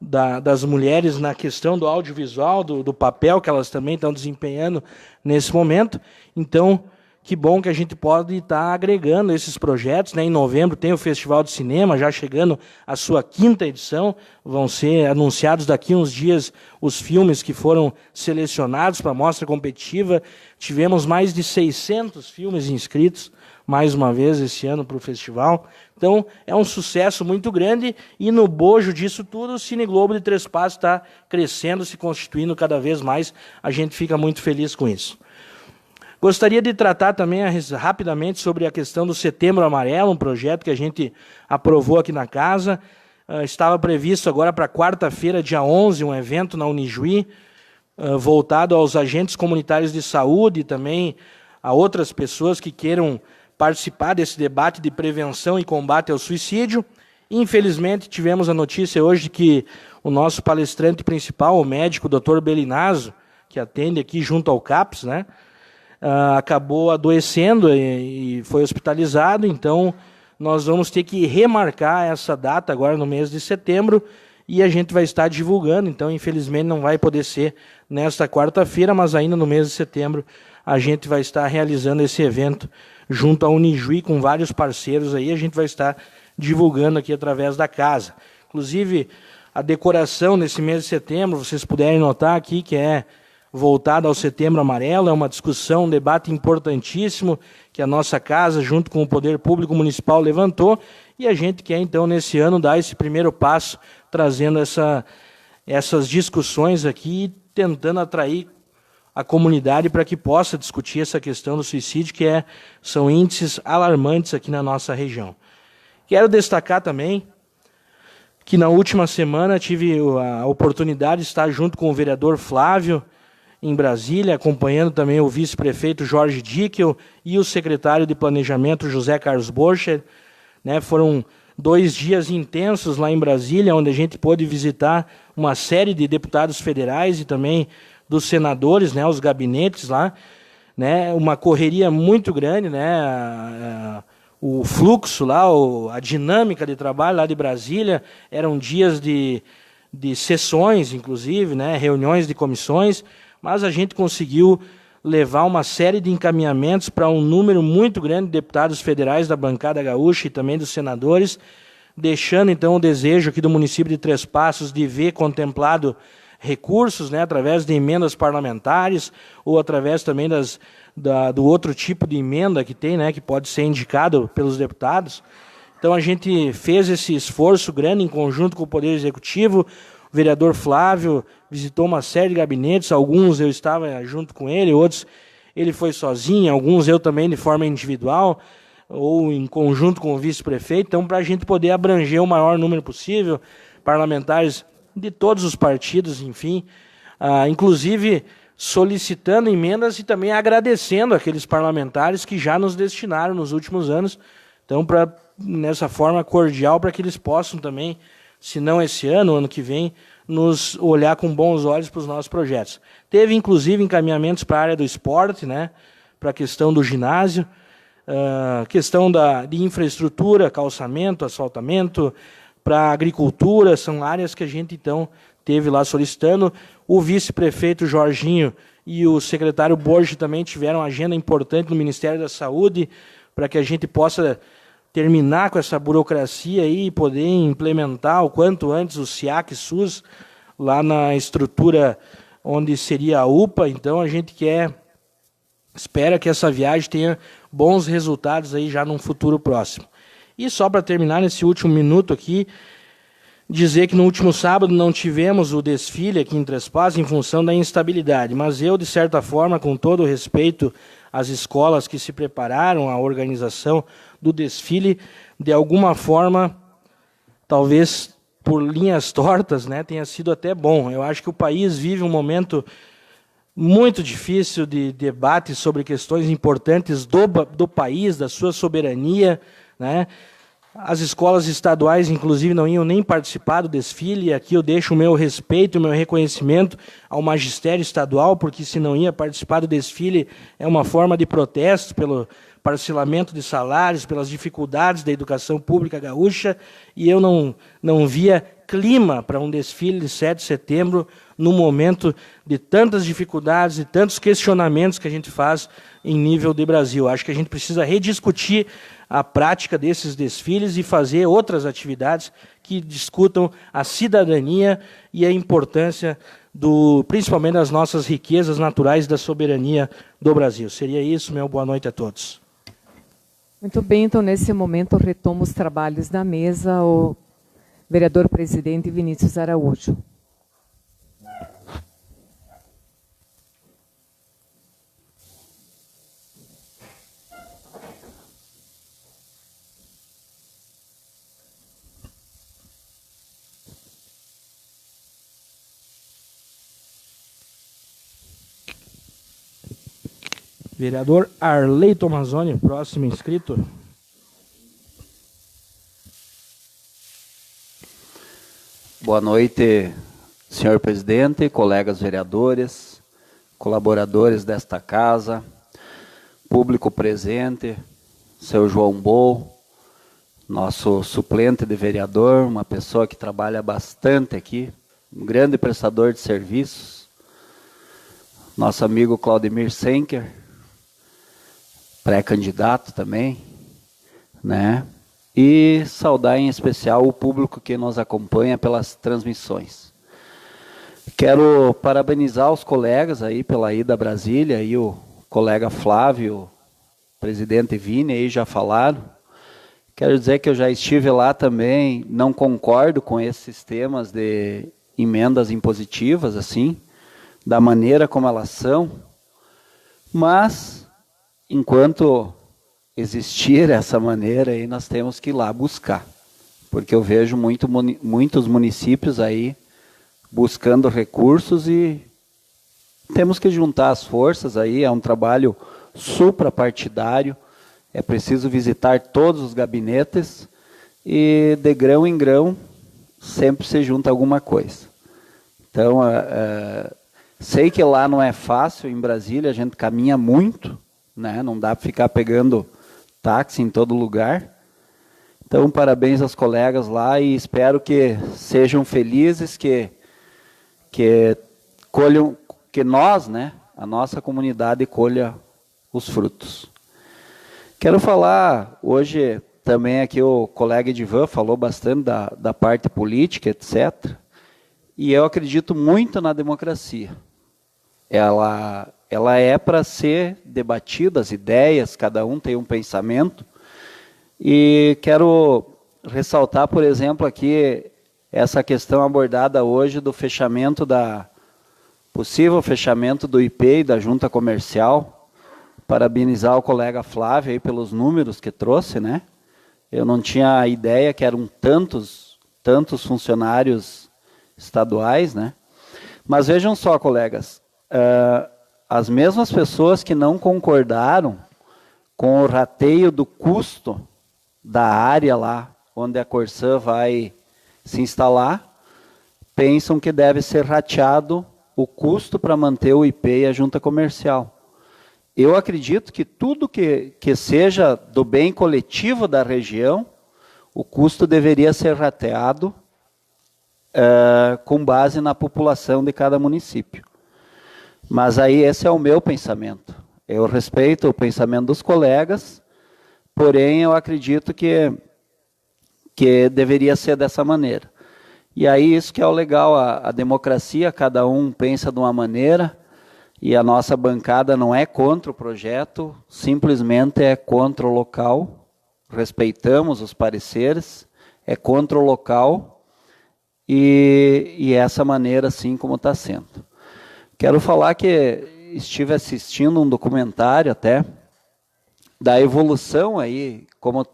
das mulheres na questão do audiovisual, do papel que elas também estão desempenhando nesse momento. Então, que bom que a gente pode estar agregando esses projetos, né? Em novembro tem o Festival de Cinema, já chegando à sua 5ª edição. Vão ser anunciados daqui uns dias os filmes que foram selecionados para a mostra competitiva. Tivemos mais de 600 filmes inscritos, mais uma vez, esse ano para o festival. Então, é um sucesso muito grande e no bojo disso tudo, o Cine Globo de Três Passos está crescendo, se constituindo cada vez mais. A gente fica muito feliz com isso. Gostaria de tratar também rapidamente sobre a questão do Setembro Amarelo, um projeto que a gente aprovou aqui na casa. Estava previsto agora para quarta-feira, dia 11, um evento na Unijuí, voltado aos agentes comunitários de saúde e também a outras pessoas que queiram participar desse debate de prevenção e combate ao suicídio. Infelizmente, tivemos a notícia hoje de que o nosso palestrante principal, o médico Dr. Belinazo, que atende aqui junto ao CAPS, né, acabou adoecendo e foi hospitalizado. Então, nós vamos ter que remarcar essa data agora no mês de setembro e a gente vai estar divulgando. Então, infelizmente, não vai poder ser nesta quarta-feira, mas ainda no mês de setembro a gente vai estar realizando esse evento junto à Unijuí, com vários parceiros aí. A gente vai estar divulgando aqui através da casa. Inclusive, a decoração nesse mês de setembro, vocês puderem notar aqui, que é voltada ao Setembro Amarelo, é uma discussão, um debate importantíssimo que a nossa casa, junto com o Poder Público Municipal, levantou, e a gente quer, então, nesse ano, dar esse primeiro passo, trazendo essas discussões aqui, tentando atrair a comunidade para que possa discutir essa questão do suicídio, que são índices alarmantes aqui na nossa região. Quero destacar também que na última semana tive a oportunidade de estar junto com o vereador Flávio em Brasília, acompanhando também o vice-prefeito Jorge Dickel e o secretário de Planejamento José Carlos Borcher. Né, foram 2 dias intensos lá em Brasília, onde a gente pôde visitar uma série de deputados federais e também dos senadores, né, os gabinetes lá, né, uma correria muito grande, né, o fluxo lá, a dinâmica de trabalho lá de Brasília, eram dias de sessões, inclusive, né, reuniões de comissões, mas a gente conseguiu levar uma série de encaminhamentos para um número muito grande de deputados federais da bancada gaúcha e também dos senadores, deixando então o desejo aqui do município de Três Passos de ver contemplado recursos, né, através de emendas parlamentares ou através também do outro tipo de emenda que tem, né, que pode ser indicado pelos deputados. Então a gente fez esse esforço grande em conjunto com o Poder Executivo. O vereador Flávio visitou uma série de gabinetes, alguns eu estava junto com ele, outros ele foi sozinho, alguns eu também de forma individual ou em conjunto com o vice-prefeito. Então, para a gente poder abranger o maior número possível, parlamentares de todos os partidos, enfim, inclusive solicitando emendas e também agradecendo aqueles parlamentares que já nos destinaram nos últimos anos. Então, nessa forma cordial, para que eles possam também, se não esse ano, ano que vem, nos olhar com bons olhos para os nossos projetos. Teve, inclusive, encaminhamentos para a área do esporte, né, para a questão do ginásio, questão de infraestrutura, calçamento, asfaltamento, para a agricultura, são áreas que a gente, então, teve lá solicitando. O vice-prefeito Jorginho e o secretário Borges também tiveram agenda importante no Ministério da Saúde, para que a gente possa terminar com essa burocracia aí e poder implementar o quanto antes o SIAC-SUS lá na estrutura onde seria a UPA. Então, a gente espera que essa viagem tenha bons resultados aí já num futuro próximo. E só para terminar nesse último minuto aqui, dizer que no último sábado não tivemos o desfile aqui em Três Passos em função da instabilidade, mas eu, de certa forma, com todo o respeito às escolas que se prepararam, à organização do desfile, de alguma forma, talvez por linhas tortas, né, tenha sido até bom. Eu acho que o país vive um momento muito difícil de debate sobre questões importantes do país, da sua soberania, né? As escolas estaduais, inclusive, não iam nem participar do desfile, e aqui eu deixo o meu respeito, o meu reconhecimento ao magistério estadual, porque se não ia participar do desfile é uma forma de protesto pelo parcelamento de salários, pelas dificuldades da educação pública gaúcha, e eu não via clima para um desfile de 7 de setembro no momento de tantas dificuldades e tantos questionamentos que a gente faz em nível de Brasil. Acho que a gente precisa rediscutir a prática desses desfiles e fazer outras atividades que discutam a cidadania e a importância principalmente das nossas riquezas naturais da soberania do Brasil. Seria isso, meu boa noite a todos. Muito bem, então nesse momento eu retomo os trabalhos da mesa, o vereador presidente Vinícius Araújo. Vereador Arley Tomazoni, próximo inscrito. Boa noite, senhor presidente, colegas vereadores, colaboradores desta casa, público presente, seu João Bol, nosso suplente de vereador, uma pessoa que trabalha bastante aqui, um grande prestador de serviços, nosso amigo Claudemir Senker, pré-candidato também, né? E saudar em especial o público que nos acompanha pelas transmissões. Quero parabenizar os colegas aí pela ida a Brasília, aí o colega Flávio, o presidente Vini aí já falaram. Quero dizer que eu já estive lá também, não concordo com esses sistemas de emendas impositivas, assim, da maneira como elas são, mas enquanto existir essa maneira aí, nós temos que ir lá buscar, porque eu vejo muitos municípios aí buscando recursos e temos que juntar as forças aí, é um trabalho suprapartidário, é preciso visitar todos os gabinetes e de grão em grão sempre se junta alguma coisa. Então, sei que lá não é fácil, em Brasília a gente caminha muito, né? Não dá para ficar pegando táxi em todo lugar. Então, parabéns aos colegas lá e espero que sejam felizes, que colham, que nós, né, a nossa comunidade colha os frutos. Quero falar hoje também aqui, o colega Edivan falou bastante da parte política, etc. E eu acredito muito na democracia. Ela é para ser debatida, as ideias, cada um tem um pensamento. E quero ressaltar, por exemplo, aqui essa questão abordada hoje do fechamento possível fechamento do IP e da junta comercial. Parabenizar o colega Flávio aí pelos números que trouxe, né? Eu não tinha ideia que eram tantos funcionários estaduais, né? Mas vejam só, colegas, as mesmas pessoas que não concordaram com o rateio do custo da área lá, onde a Corsã vai se instalar, pensam que deve ser rateado o custo para manter o IP e a junta comercial. Eu acredito que tudo que seja do bem coletivo da região, o custo deveria ser rateado com base na população de cada município. Mas aí esse é o meu pensamento. Eu respeito o pensamento dos colegas, porém eu acredito que deveria ser dessa maneira. E aí isso que é o legal, a democracia, cada um pensa de uma maneira, e a nossa bancada não é contra o projeto, simplesmente é contra o local, respeitamos os pareceres, é contra o local, e essa maneira assim como está sendo. Quero falar que estive assistindo um documentário até, da evolução aí, como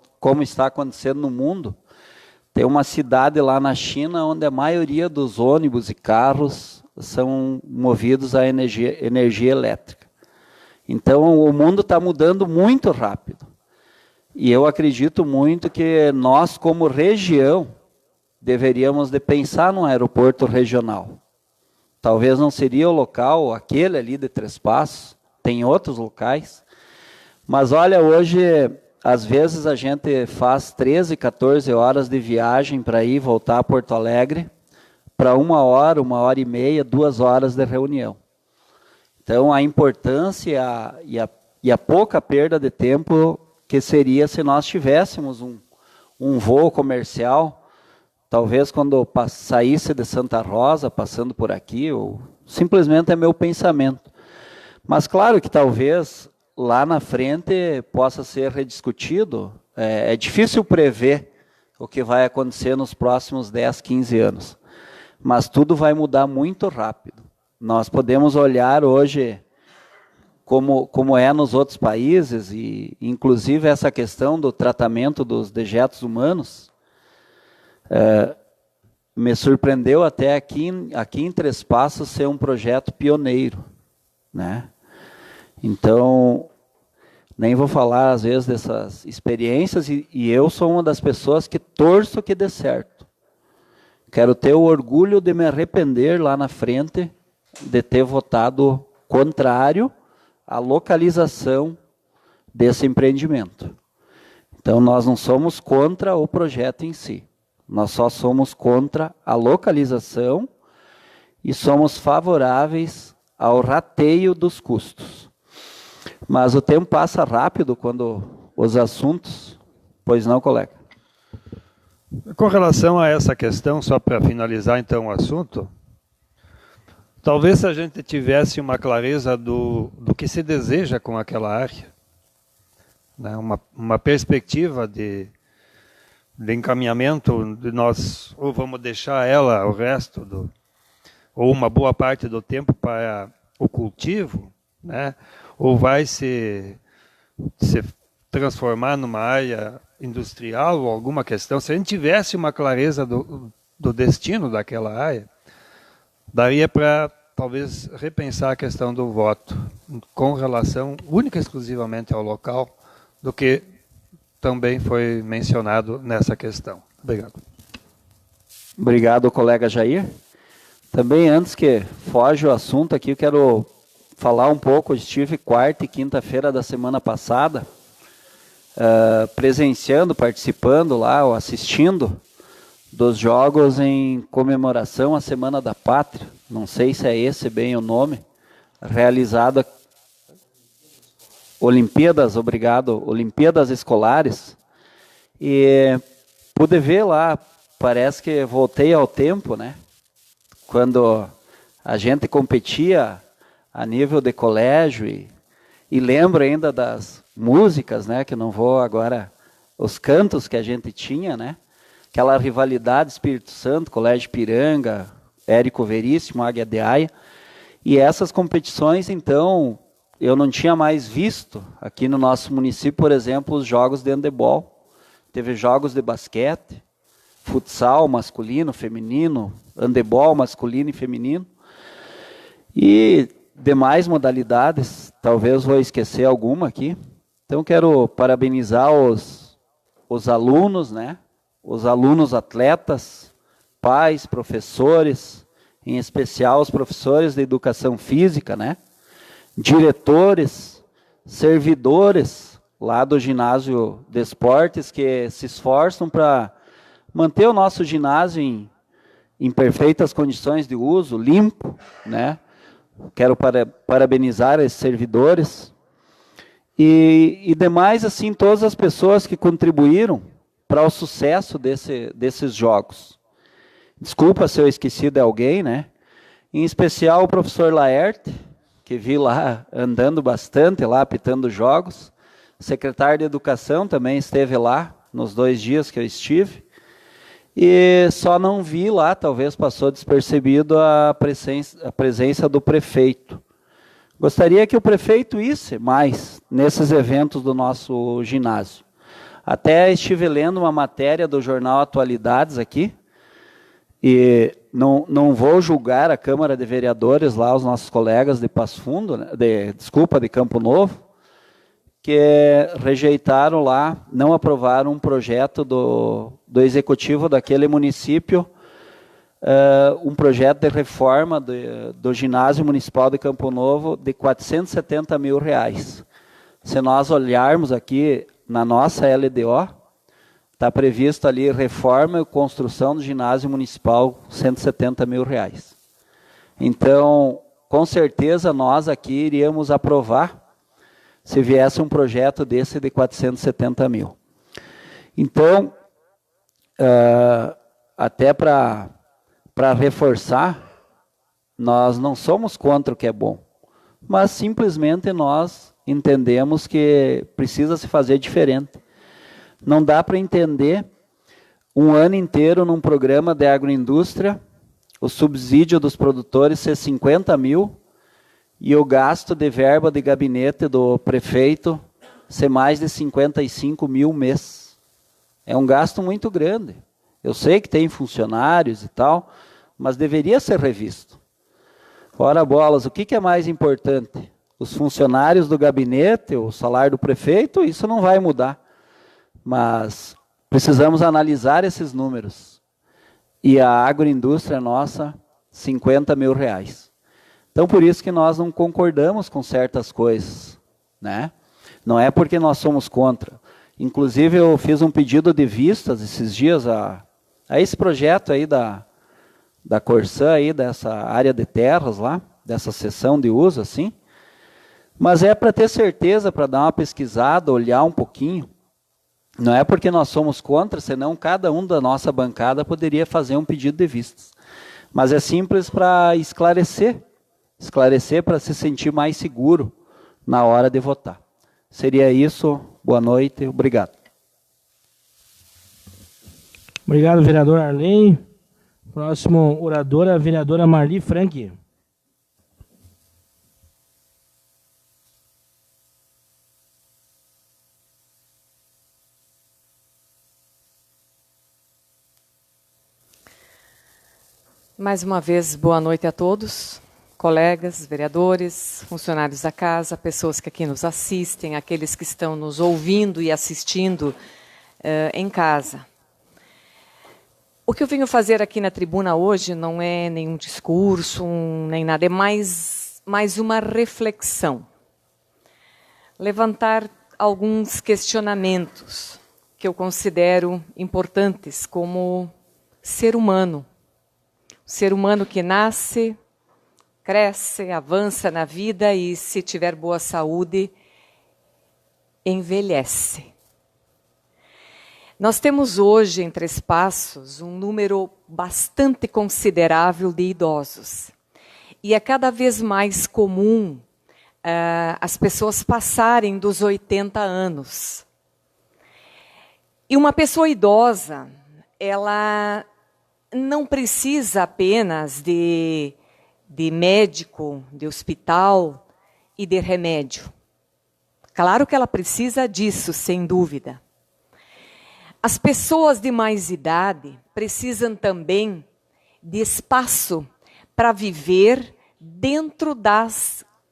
está acontecendo no mundo. Tem uma cidade lá na China onde a maioria dos ônibus e carros são movidos a energia elétrica. Então, o mundo está mudando muito rápido. E eu acredito muito que nós, como região, deveríamos de pensar num aeroporto regional. Talvez não seria o local, aquele ali de Três Passos, tem outros locais. Mas olha, hoje, às vezes a gente faz 13, 14 horas de viagem para ir voltar a Porto Alegre, para 1 hora, 1h30, 2 horas de reunião. Então, a importância e a pouca perda de tempo que seria se nós tivéssemos um voo comercial, talvez quando saísse de Santa Rosa, passando por aqui, ou simplesmente é meu pensamento. Mas claro que talvez lá na frente possa ser rediscutido. É difícil prever o que vai acontecer nos próximos 10, 15 anos. Mas tudo vai mudar muito rápido. Nós podemos olhar hoje como é nos outros países, e inclusive essa questão do tratamento dos dejetos humanos, me surpreendeu até aqui em Três Passos ser um projeto pioneiro, né? Então, nem vou falar às vezes dessas experiências, e eu sou uma das pessoas que torço que dê certo. Quero ter o orgulho de me arrepender lá na frente de ter votado contrário à localização desse empreendimento. Então, nós não somos contra o projeto em si. Nós só somos contra a localização e somos favoráveis ao rateio dos custos. Mas o tempo passa rápido quando os assuntos... Pois não, colega? Com relação a essa questão, só para finalizar então o assunto, talvez se a gente tivesse uma clareza do que se deseja com aquela área, né, uma perspectiva de encaminhamento, de nós ou vamos deixar ela o resto, ou uma boa parte do tempo para o cultivo, né, ou vai se transformar numa área industrial ou alguma questão. Se a gente tivesse uma clareza do destino daquela área, daria para talvez repensar a questão do voto com relação única e exclusivamente ao local, do que também foi mencionado nessa questão. Obrigado. Obrigado, colega Jair. Também, antes que foge o assunto aqui, eu quero falar um pouco. Eu estive quarta e quinta-feira da semana passada, presenciando, participando lá, ou assistindo dos jogos em comemoração à Semana da Pátria. Não sei se é esse bem o nome, realizada Olimpíadas, obrigado, Olimpíadas Escolares. E pude ver lá, parece que voltei ao tempo, né? Quando a gente competia a nível de colégio e lembro ainda das músicas, né? Que não vou agora, os cantos que a gente tinha, né? Aquela rivalidade Espírito Santo, Colégio Ipiranga, Érico Veríssimo, Águia de Aia. E essas competições, então, eu não tinha mais visto aqui no nosso município, por exemplo, os jogos de handebol. Teve jogos de basquete, futsal masculino, feminino, handebol masculino e feminino. E demais modalidades, talvez vou esquecer alguma aqui. Então, quero parabenizar os alunos, né? Os alunos atletas, pais, professores, em especial os professores de educação física, né? Diretores, servidores lá do ginásio de esportes que se esforçam para manter o nosso ginásio em perfeitas condições de uso, limpo, né? Quero parabenizar esses servidores e demais, assim, todas as pessoas que contribuíram para o sucesso desses jogos. Desculpa se eu esqueci de alguém, né? Em especial o professor Laerte, que vi lá andando bastante, lá apitando jogos. O secretário de Educação também esteve lá nos 2 dias que eu estive. E só não vi lá, talvez passou despercebido, a presença do prefeito. Gostaria que o prefeito isse mais nesses eventos do nosso ginásio. Até estive lendo uma matéria do jornal Atualidades aqui, e não vou julgar a Câmara de Vereadores lá, os nossos colegas de Passo Fundo, né, de Campo Novo, que rejeitaram lá, não aprovaram um projeto do executivo daquele município, um projeto de reforma do ginásio municipal de Campo Novo de R$470 mil. Se nós olharmos aqui na nossa LDO, está previsto ali reforma e construção do ginásio municipal, R$170 mil. Então, com certeza nós aqui iríamos aprovar se viesse um projeto desse de 470 mil. Então, até para reforçar, nós não somos contra o que é bom, mas simplesmente nós entendemos que precisa se fazer diferente. Não dá para entender um ano inteiro num programa de agroindústria, o subsídio dos produtores ser 50 mil e o gasto de verba de gabinete do prefeito ser mais de 55 mil mês. É um gasto muito grande. Eu sei que tem funcionários e tal, mas deveria ser revisto. Ora bolas, o que é mais importante? Os funcionários do gabinete, o salário do prefeito? Isso não vai mudar. Mas precisamos analisar esses números. e a agroindústria nossa, 50 mil reais. Então, por isso que nós não concordamos com certas coisas, né? Não é porque nós somos contra. Inclusive, eu fiz um pedido de vistas esses dias a esse projeto aí da Corsã, aí, dessa área de terras lá, dessa seção de uso, assim. Mas é para ter certeza, para dar uma pesquisada, olhar um pouquinho. Não é porque nós somos contra, senão cada um da nossa bancada poderia fazer um pedido de vistas. Mas é simples para esclarecer para se sentir mais seguro na hora de votar. Seria isso. Boa noite. Obrigado. Obrigado, vereador Arley. Próximo orador, a vereadora Marli Franck. Mais uma vez, boa noite a todos, colegas, vereadores, funcionários da casa, pessoas que aqui nos assistem, aqueles que estão nos ouvindo e assistindo em casa. O que eu venho fazer aqui na tribuna hoje não é nenhum discurso, nem nada, é mais uma reflexão. Levantar alguns questionamentos que eu considero importantes como ser humano. Ser humano que nasce, cresce, avança na vida e, se tiver boa saúde, envelhece. Nós temos hoje, em Três Passos, um número bastante considerável de idosos. E é cada vez mais comum as pessoas passarem dos 80 anos. E uma pessoa idosa, ela não precisa apenas de médico, de hospital e de remédio. Claro que ela precisa disso, sem dúvida. As pessoas de mais idade precisam também de espaço para viver dentro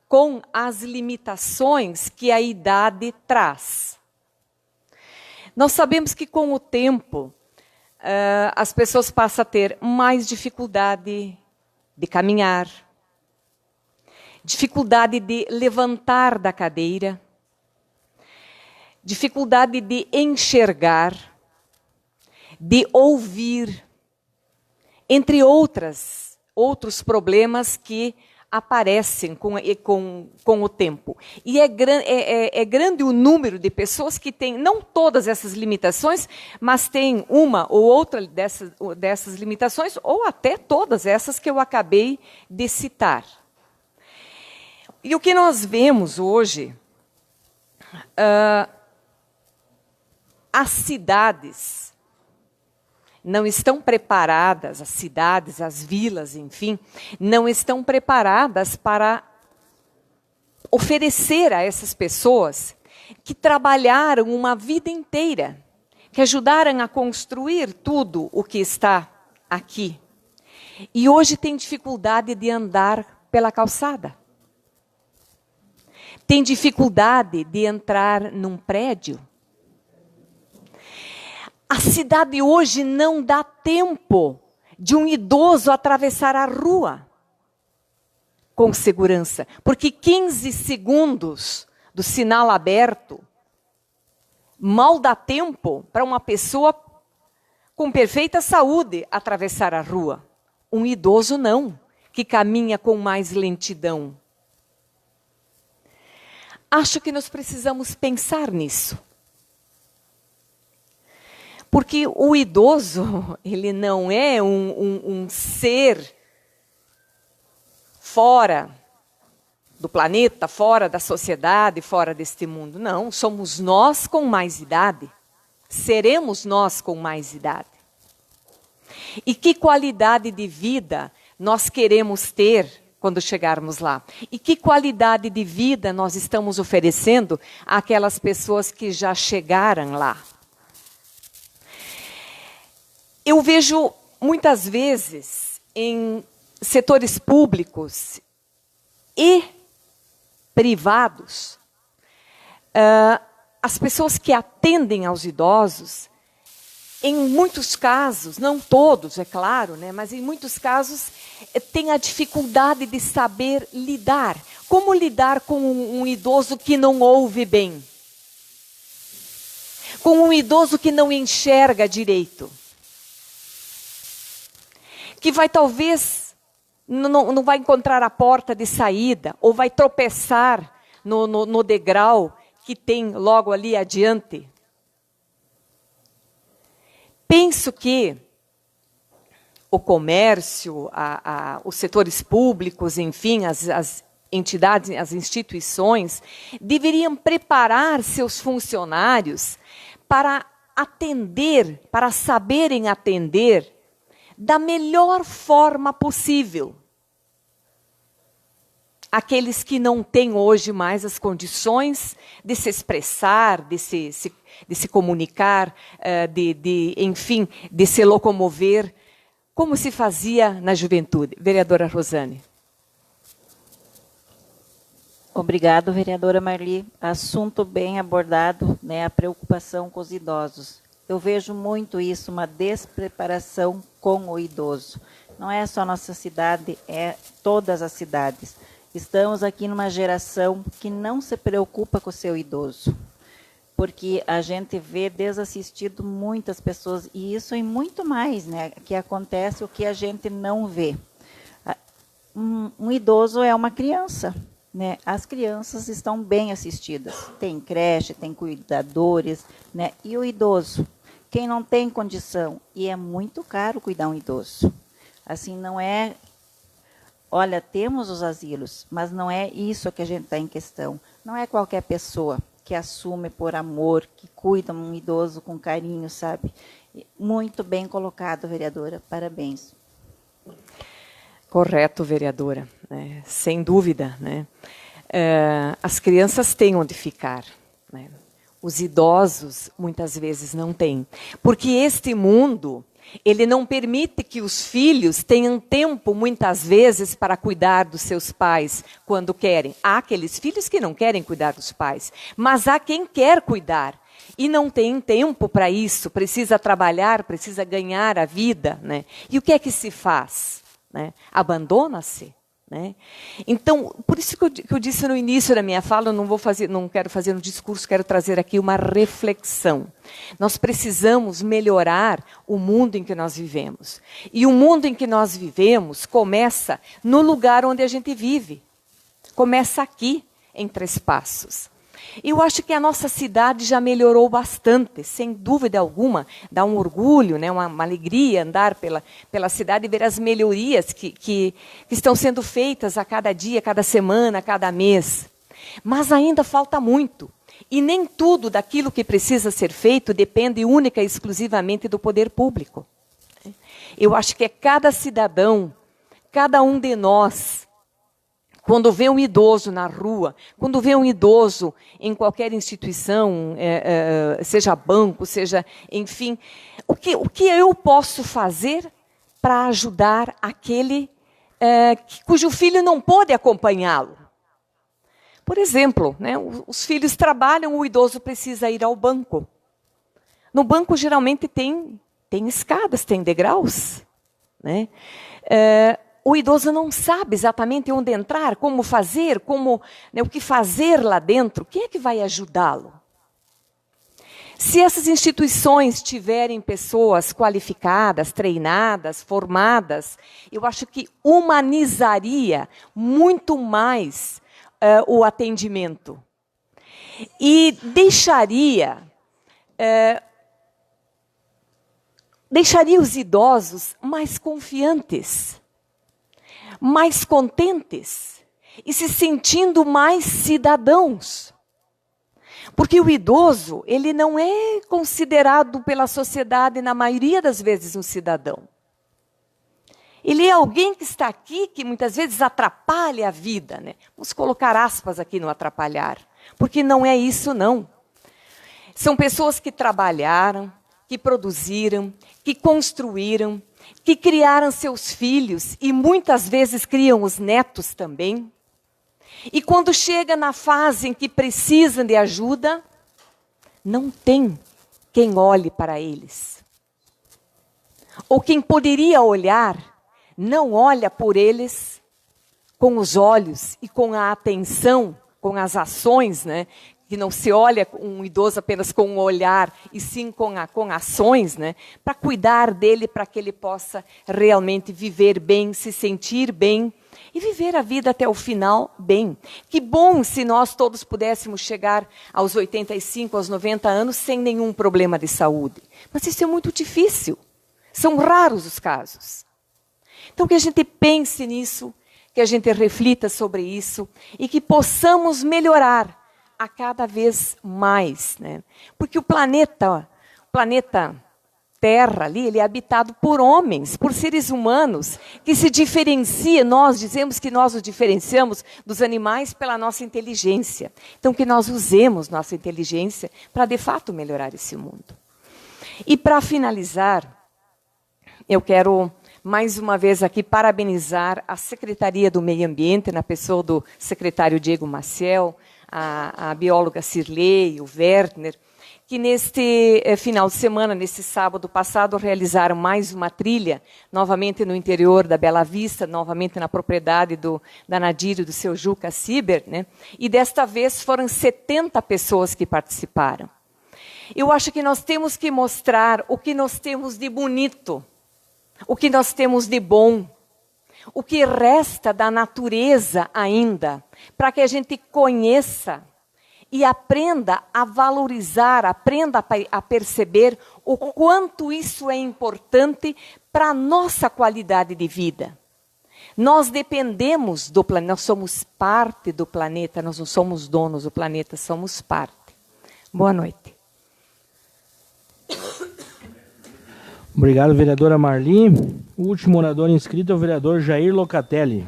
com as limitações que a idade traz. Nós sabemos que com o tempo as pessoas passam a ter mais dificuldade de caminhar, dificuldade de levantar da cadeira, dificuldade de enxergar, de ouvir, entre outros problemas que aparecem com o tempo. E é grande o número de pessoas que têm, não todas essas limitações, mas têm uma ou outra dessas limitações, ou até todas essas que eu acabei de citar. E o que nós vemos hoje, as cidades não estão preparadas, as cidades, as vilas, enfim, não estão preparadas para oferecer a essas pessoas que trabalharam uma vida inteira, que ajudaram a construir tudo o que está aqui. E hoje tem dificuldade de andar pela calçada. Tem dificuldade de entrar num prédio. A cidade hoje não dá tempo de um idoso atravessar a rua com segurança, porque 15 segundos do sinal aberto mal dá tempo para uma pessoa com perfeita saúde atravessar a rua. Um idoso não, que caminha com mais lentidão. Acho que nós precisamos pensar nisso. Porque o idoso, ele não é um ser fora do planeta, fora da sociedade, fora deste mundo. Não, somos nós com mais idade. Seremos nós com mais idade. E que qualidade de vida nós queremos ter quando chegarmos lá? E que qualidade de vida nós estamos oferecendo àquelas pessoas que já chegaram lá? Eu vejo muitas vezes em setores públicos e privados, as pessoas que atendem aos idosos em muitos casos, não todos, é claro, né, mas em muitos casos tem a dificuldade de saber lidar. Como lidar com um idoso que não ouve bem? Com um idoso que não enxerga direito? Que vai talvez não vai encontrar a porta de saída, ou vai tropeçar no degrau que tem logo ali adiante. Penso que o comércio, os setores públicos, enfim, as entidades, as instituições, deveriam preparar seus funcionários para atender, para saberem atender da melhor forma possível aqueles que não têm hoje mais as condições de se expressar, de se comunicar, enfim, de se locomover, como se fazia na juventude. Vereadora Rosane. Obrigado, vereadora Marli. Assunto bem abordado, né, a preocupação com os idosos. Eu vejo muito isso, uma despreparação com o idoso. Não é só nossa cidade, é todas as cidades. Estamos aqui numa geração que não se preocupa com o seu idoso, porque a gente vê desassistido muitas pessoas, e isso e muito mais, né, que acontece o que a gente não vê. Um idoso é uma criança, né? As crianças estão bem assistidas, tem creche, tem cuidadores, né? E o idoso, quem não tem condição, e é muito caro cuidar um idoso. Assim, não é... Olha, temos os asilos, mas não é isso que a gente está em questão. Não é qualquer pessoa que assume por amor, que cuida um idoso com carinho, sabe? Muito bem colocado, vereadora. Parabéns. Correto, vereadora. Sem dúvida, né? As crianças têm onde ficar, né? Os idosos, muitas vezes, não têm. Porque este mundo... ele não permite que os filhos tenham tempo, muitas vezes, para cuidar dos seus pais quando querem. Há aqueles filhos que não querem cuidar dos pais, mas há quem quer cuidar e não tem tempo para isso, precisa trabalhar, precisa ganhar a vida, né? E o que é que se faz? Né? Abandona-se. Né? Então, por isso que eu disse no início da minha fala, eu não quero fazer um discurso, quero trazer aqui uma reflexão. Nós precisamos melhorar o mundo em que nós vivemos. E o mundo em que nós vivemos começa no lugar onde a gente vive. Começa aqui, em Três Passos. Eu acho que a nossa cidade já melhorou bastante, sem dúvida alguma. Dá um orgulho, né, uma alegria andar pela cidade e ver as melhorias que estão sendo feitas a cada dia, a cada semana, a cada mês. Mas ainda falta muito. E nem tudo daquilo que precisa ser feito depende única e exclusivamente do poder público. Eu acho que é cada cidadão, cada um de nós, quando vê um idoso na rua, quando vê um idoso em qualquer instituição, seja banco, seja, enfim, o que eu posso fazer para ajudar aquele cujo filho não pôde acompanhá-lo? Por exemplo, né, os filhos trabalham, o idoso precisa ir ao banco. No banco, geralmente, tem escadas, tem degraus, né? O idoso não sabe exatamente onde entrar, como fazer, né, o que fazer lá dentro. Quem é que vai ajudá-lo? Se essas instituições tiverem pessoas qualificadas, treinadas, formadas, eu acho que humanizaria muito mais o atendimento. E deixaria os idosos mais confiantes, mais contentes e se sentindo mais cidadãos. Porque o idoso, ele não é considerado pela sociedade, na maioria das vezes, um cidadão. Ele é alguém que está aqui, que muitas vezes atrapalha a vida, né? Vamos colocar aspas aqui no atrapalhar, porque não é isso, não. São pessoas que trabalharam, que produziram, que construíram, que criaram seus filhos e muitas vezes criam os netos também. E quando chega na fase em que precisam de ajuda, não tem quem olhe para eles. ou quem poderia olhar, não olha por eles com os olhos e com a atenção, com as ações, né? Que não se olha um idoso apenas com um olhar, e sim com ações, né? Para cuidar dele, para que ele possa realmente viver bem, se sentir bem e viver a vida até o final bem. Que bom se nós todos pudéssemos chegar aos 85, aos 90 anos sem nenhum problema de saúde. Mas isso é muito difícil. São raros os casos. Então, que a gente pense nisso, que a gente reflita sobre isso e que possamos melhorar a cada vez mais, né? Porque o planeta Terra ali, ele é habitado por homens, por seres humanos, que se diferencia, nós dizemos que nós os diferenciamos dos animais pela nossa inteligência. Então, que nós usemos nossa inteligência para, de fato, melhorar esse mundo. E, para finalizar, eu quero, mais uma vez aqui, parabenizar a Secretaria do Meio Ambiente, na pessoa do secretário Diego Maciel, a bióloga Cirlei, o Werner, que neste final de semana, nesse sábado passado, realizaram mais uma trilha, novamente no interior da Bela Vista, novamente na propriedade da Nadir e do seu Juca Ciber, né? E desta vez foram 70 pessoas que participaram. Eu acho que nós temos que mostrar o que nós temos de bonito, o que nós temos de bom, o que resta da natureza ainda, para que a gente conheça e aprenda a valorizar, aprenda a perceber o quanto isso é importante para a nossa qualidade de vida. Nós dependemos do planeta, nós somos parte do planeta, nós não somos donos do planeta, somos parte. Boa noite. Obrigado, vereadora Marli. O último orador inscrito é o vereador Jair Locatelli.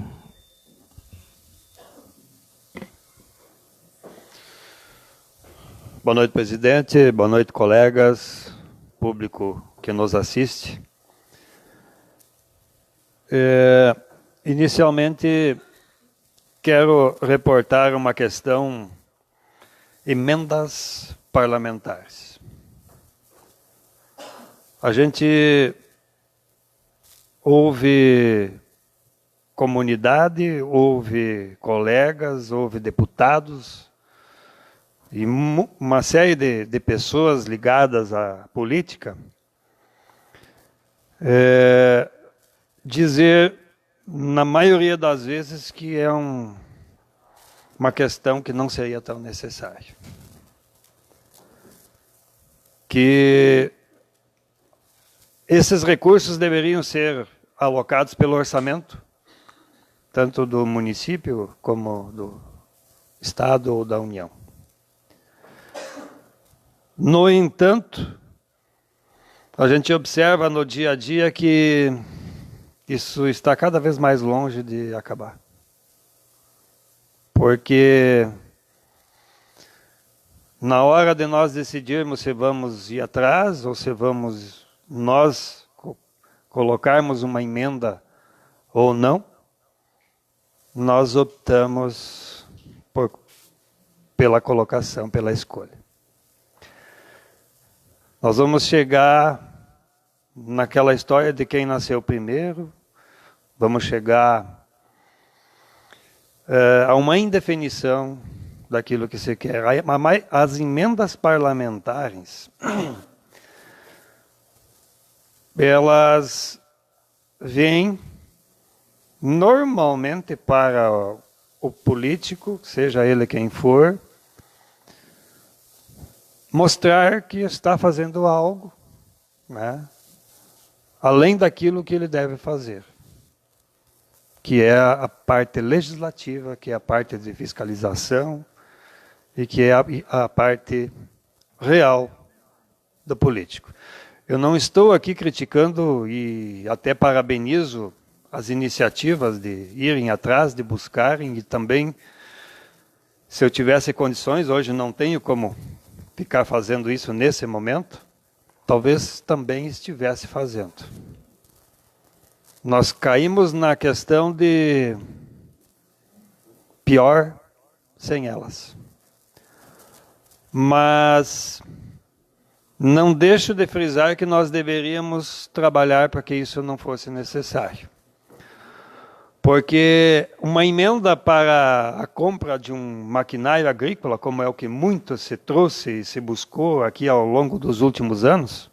Boa noite, presidente. Boa noite, colegas, público que nos assiste. Inicialmente, quero reportar uma questão: emendas parlamentares. A gente ouve comunidade, ouve colegas, ouve deputados e uma série de pessoas ligadas à política dizer, na maioria das vezes, que é uma questão que não seria tão necessária. Que esses recursos deveriam ser alocados pelo orçamento, tanto do município como do Estado ou da União. No entanto, a gente observa no dia a dia que isso está cada vez mais longe de acabar. Porque na hora de nós decidirmos se vamos ir atrás ou se vamos nós colocarmos uma emenda ou não, nós optamos pela colocação, pela escolha. Nós vamos chegar naquela história de quem nasceu primeiro, vamos chegar a uma indefinição daquilo que se quer. As emendas parlamentares, elas vêm normalmente para o político, seja ele quem for, mostrar que está fazendo algo, né, além daquilo que ele deve fazer, que é a parte legislativa, que é a parte de fiscalização e que é a parte real do político. Eu não estou aqui criticando e até parabenizo as iniciativas de irem atrás, de buscarem, e também, se eu tivesse condições, hoje não tenho como ficar fazendo isso nesse momento, talvez também estivesse fazendo. Nós caímos na questão de pior sem elas. Mas Não deixo de frisar que nós deveríamos trabalhar para que isso não fosse necessário. Porque uma emenda para a compra de um maquinário agrícola, como é o que muito se trouxe e se buscou aqui ao longo dos últimos anos,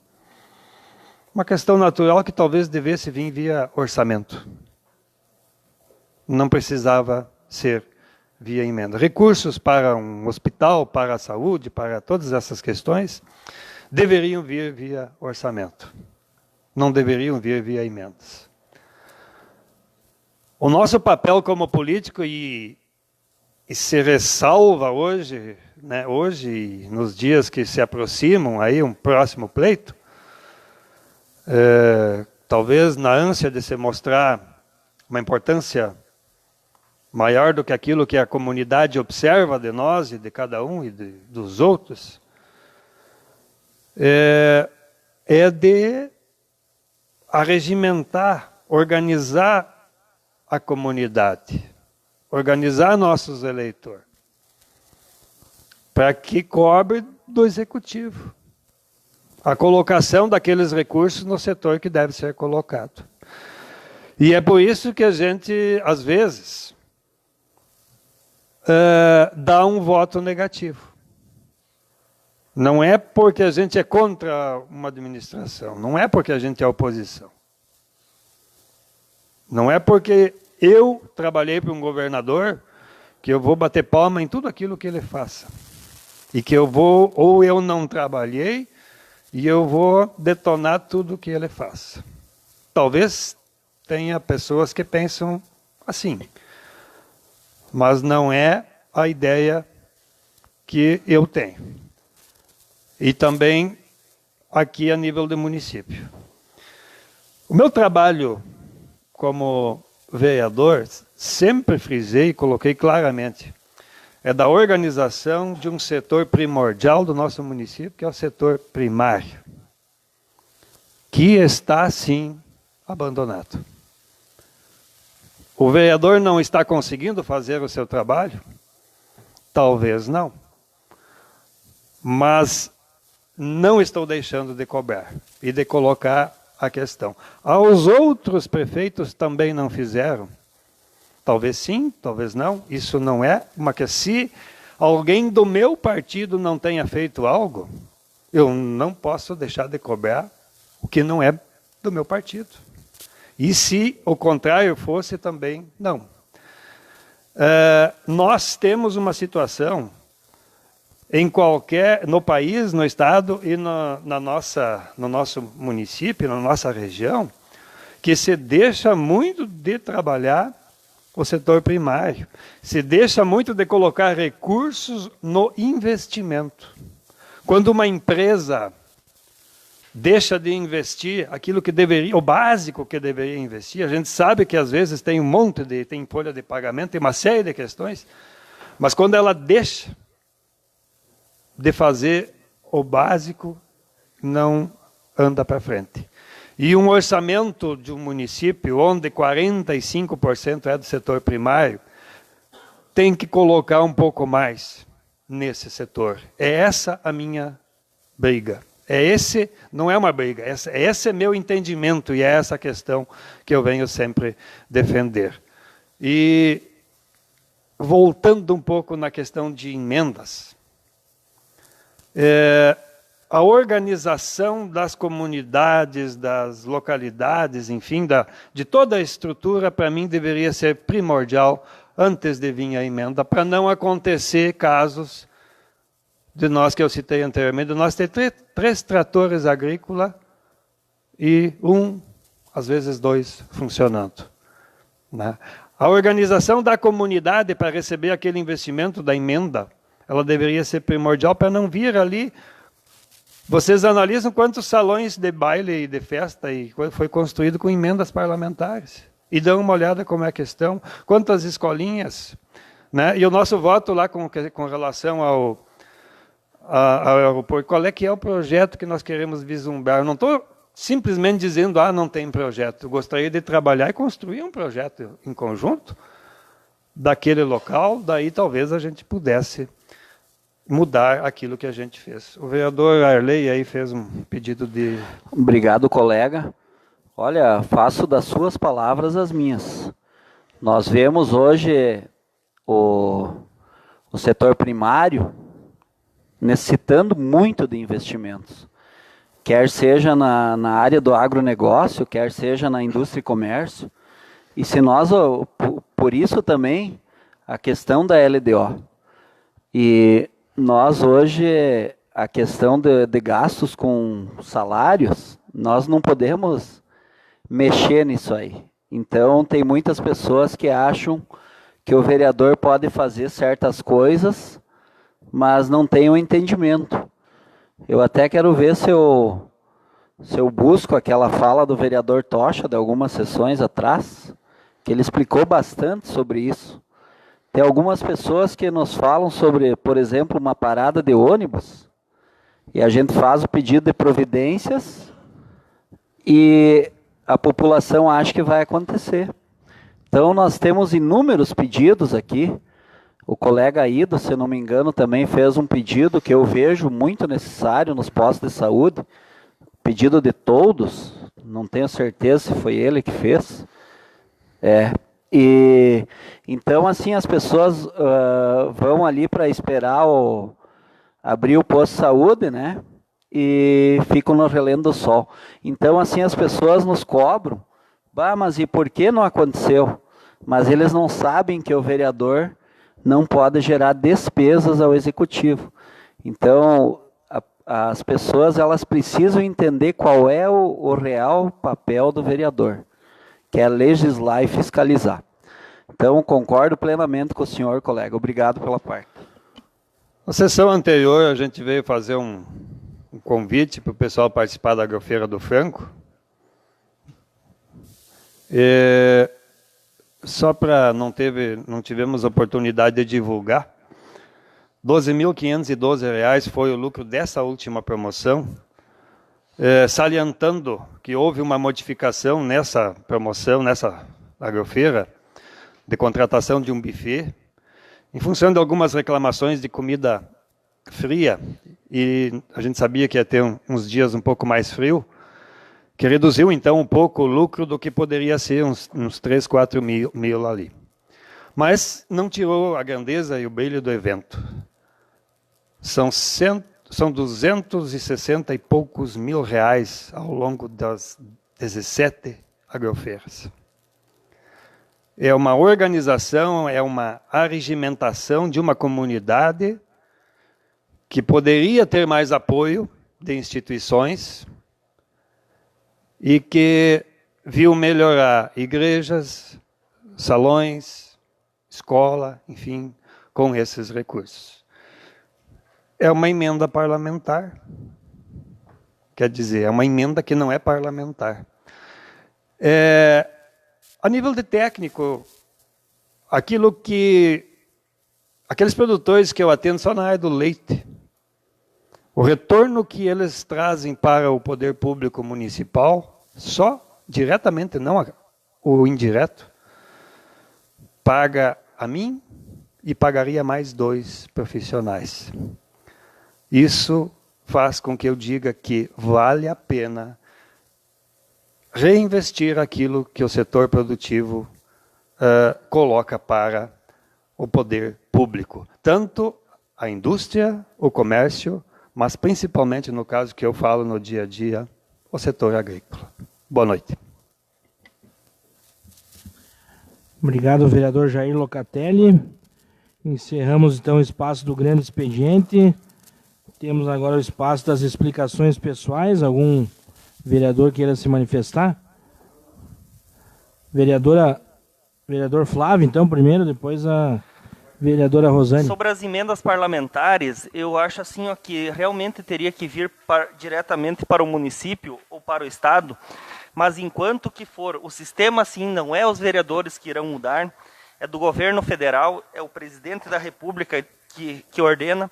uma questão natural que talvez devesse vir via orçamento. Não precisava ser via emenda. Recursos para um hospital, para a saúde, para todas essas questões, deveriam vir via orçamento. Não deveriam vir via emendas. O nosso papel como político, e se ressalva hoje, né, hoje, nos dias que se aproximam, aí um próximo pleito, talvez na ânsia de se mostrar uma importância maior do que aquilo que a comunidade observa de nós e de cada um e dos outros, é de arregimentar, organizar a comunidade, organizar nossos eleitores, para que cobre do executivo a colocação daqueles recursos no setor que deve ser colocado. E é por isso que a gente, às vezes, dá um voto negativo. Não é porque a gente é contra uma administração, não é porque a gente é oposição. Não é porque eu trabalhei para um governador que eu vou bater palma em tudo aquilo que ele faça. E que eu vou, ou eu não trabalhei, e eu vou detonar tudo que ele faça. Talvez tenha pessoas que pensam assim. Mas não é a ideia que eu tenho. E também aqui a nível do município. O meu trabalho como vereador, sempre frisei e coloquei claramente, é da organização de um setor primordial do nosso município, que é o setor primário, que está, sim, abandonado. O vereador não está conseguindo fazer o seu trabalho? Talvez não. Mas não estou deixando de cobrar e de colocar a questão. Aos outros prefeitos também não fizeram? Talvez sim, talvez não. Isso não é uma questão. Se alguém do meu partido não tenha feito algo, eu não posso deixar de cobrar o que não é do meu partido. E se o contrário fosse também, não. Nós temos uma situação no país, no estado e no nosso município, na nossa região, que se deixa muito de trabalhar o setor primário, se deixa muito de colocar recursos no investimento. Quando uma empresa deixa de investir aquilo que deveria, o básico que deveria investir, a gente sabe que às vezes tem tem folha de pagamento, tem uma série de questões, mas quando ela deixa de fazer o básico, não anda para frente. E um orçamento de um município onde 45% é do setor primário, tem que colocar um pouco mais nesse setor. É essa a minha briga. Não é uma briga, esse é meu entendimento e é essa a questão que eu venho sempre defender. E voltando um pouco na questão de emendas, a organização das comunidades, das localidades, enfim, de toda a estrutura, para mim, deveria ser primordial antes de vir a emenda, para não acontecer casos de nós que eu citei anteriormente, de nós ter 3 tratores agrícolas e às vezes 2, funcionando. Né? A organização da comunidade para receber aquele investimento da emenda, ela deveria ser primordial para não vir ali. Vocês analisam quantos salões de baile e de festa foi construído com emendas parlamentares. E dão uma olhada como é a questão, quantas escolinhas. Né? E o nosso voto lá com relação ao aeroporto, qual é que é o projeto que nós queremos vislumbrar? Eu não estou simplesmente dizendo, não tem projeto. Eu gostaria de trabalhar e construir um projeto em conjunto daquele local, daí talvez a gente pudesse mudar aquilo que a gente fez. O vereador Arley aí fez um pedido de... Obrigado, colega. Olha, faço das suas palavras as minhas. Nós vemos hoje o setor primário necessitando muito de investimentos, quer seja na área do agronegócio, quer seja na indústria e comércio. E se nós, por isso também, a questão da LDO. E nós hoje, a questão de gastos com salários, nós não podemos mexer nisso aí. Então, tem muitas pessoas que acham que o vereador pode fazer certas coisas, mas não tem o entendimento. Eu até quero ver se eu busco aquela fala do vereador Tocha, de algumas sessões atrás, que ele explicou bastante sobre isso. Tem algumas pessoas que nos falam sobre, por exemplo, uma parada de ônibus, e a gente faz o pedido de providências, e a população acha que vai acontecer. Então, nós temos inúmeros pedidos aqui. O colega Ido, se não me engano, também fez um pedido que eu vejo muito necessário nos postos de saúde. Pedido de todos, não tenho certeza se foi ele que fez. E então, assim, as pessoas vão ali para esperar abrir o posto de saúde, né? E ficam no relento do sol. Então, assim, as pessoas nos cobram. Mas e por que não aconteceu? Mas eles não sabem que o vereador não pode gerar despesas ao executivo. Então, as pessoas elas precisam entender qual é o real papel do vereador, que é legislar e fiscalizar. Então, concordo plenamente com o senhor, colega. Obrigado pela parte. Na sessão anterior, a gente veio fazer um convite para o pessoal participar da Agrofeira do Franco. Só para não tivemos oportunidade de divulgar, R$ 12.512 foi o lucro dessa última promoção, salientando que houve uma modificação nessa promoção, nessa agrofeira, de contratação de um buffet, em função de algumas reclamações de comida fria, e a gente sabia que ia ter uns dias um pouco mais frio, que reduziu então um pouco o lucro do que poderia ser uns 3, 4 mil ali. Mas não tirou a grandeza e o brilho do evento. São 260 e poucos mil reais ao longo das 17 agrofeiras. É uma organização, é uma arregimentação de uma comunidade que poderia ter mais apoio de instituições e que viu melhorar igrejas, salões, escola, enfim, com esses recursos. É uma emenda parlamentar, quer dizer, é uma emenda que não é parlamentar. A nível de técnico, aqueles produtores que eu atendo só na área do leite, o retorno que eles trazem para o poder público municipal, só diretamente, não o indireto, paga a mim e pagaria mais 2 profissionais. Isso faz com que eu diga que vale a pena reinvestir aquilo que o setor produtivo coloca para o poder público. Tanto a indústria, o comércio, mas principalmente no caso que eu falo no dia a dia, o setor agrícola. Boa noite. Obrigado, vereador Jair Locatelli. Encerramos então o espaço do grande expediente. Temos agora o espaço das explicações pessoais. Algum vereador queira se manifestar? Vereador Flávio, então, primeiro, depois a vereadora Rosane. Sobre as emendas parlamentares, eu acho assim que realmente teria que vir diretamente para o município ou para o estado, mas enquanto que for o sistema assim, não é os vereadores que irão mudar, é do governo federal, é o presidente da república que ordena,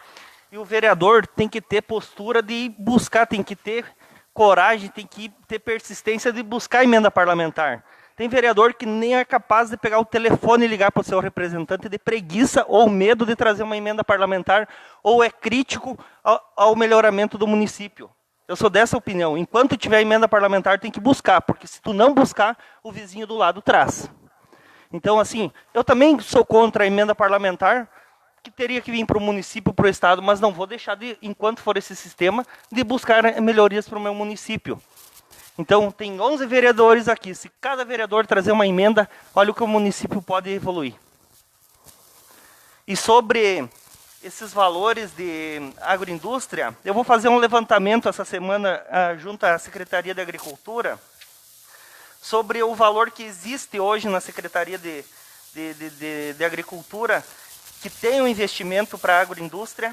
e o vereador tem que ter postura de buscar, tem que ter coragem, tem que ter persistência de buscar emenda parlamentar. Tem vereador que nem é capaz de pegar o telefone e ligar para o seu representante de preguiça ou medo de trazer uma emenda parlamentar, ou é crítico ao melhoramento do município. Eu sou dessa opinião. Enquanto tiver emenda parlamentar, tem que buscar, porque se tu não buscar, o vizinho do lado traz. Então, assim, eu também sou contra a emenda parlamentar, que teria que vir para o município, para o estado, mas não vou deixar, enquanto for esse sistema, de buscar melhorias para o meu município. Então, tem 11 vereadores aqui. Se cada vereador trazer uma emenda, olha o que o município pode evoluir. E sobre esses valores de agroindústria, eu vou fazer um levantamento essa semana junto à Secretaria de Agricultura sobre o valor que existe hoje na Secretaria de Agricultura, que tem um investimento para a agroindústria,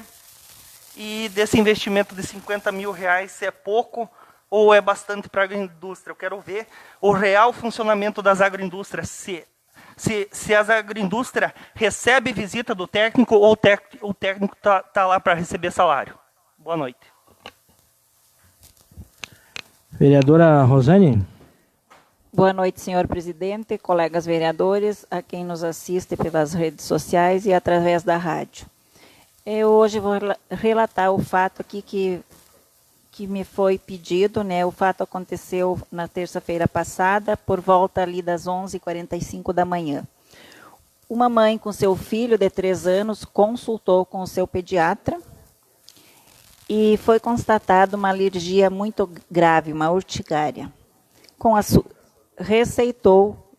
e desse investimento de R$50 mil, se é pouco ou é bastante para a agroindústria. Eu quero ver o real funcionamento das agroindústrias, se as agroindústrias recebem visita do técnico ou o técnico está lá para receber salário. Boa noite. Vereadora Rosane. Boa noite, senhor presidente, colegas vereadores, a quem nos assiste pelas redes sociais e através da rádio. Eu hoje vou relatar o fato aqui que me foi pedido, né? O fato aconteceu na terça-feira passada, por volta ali das 11h45 da manhã. Uma mãe com seu filho de 3 anos consultou com o seu pediatra e foi constatada uma alergia muito grave, uma urticária. Receitou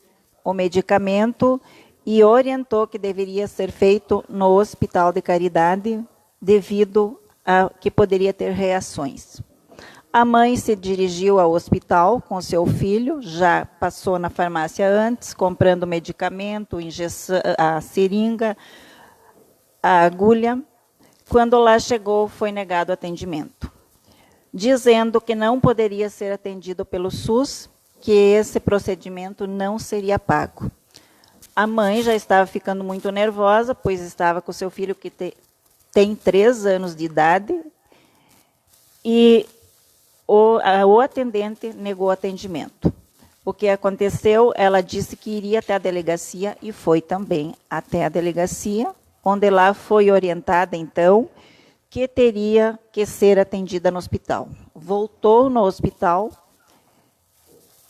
o medicamento e orientou que deveria ser feito no Hospital de Caridade, devido a que poderia ter reações. A mãe se dirigiu ao hospital com seu filho, já passou na farmácia antes, comprando medicamento, injeção, a seringa, a agulha. Quando lá chegou, foi negado atendimento, dizendo que não poderia ser atendido pelo SUS, que esse procedimento não seria pago. A mãe já estava ficando muito nervosa, pois estava com seu filho que tem 3 anos de idade, e o atendente negou o atendimento. O que aconteceu? Ela disse que iria até a delegacia e foi também até a delegacia, onde lá foi orientada, então, que teria que ser atendida no hospital. Voltou no hospital,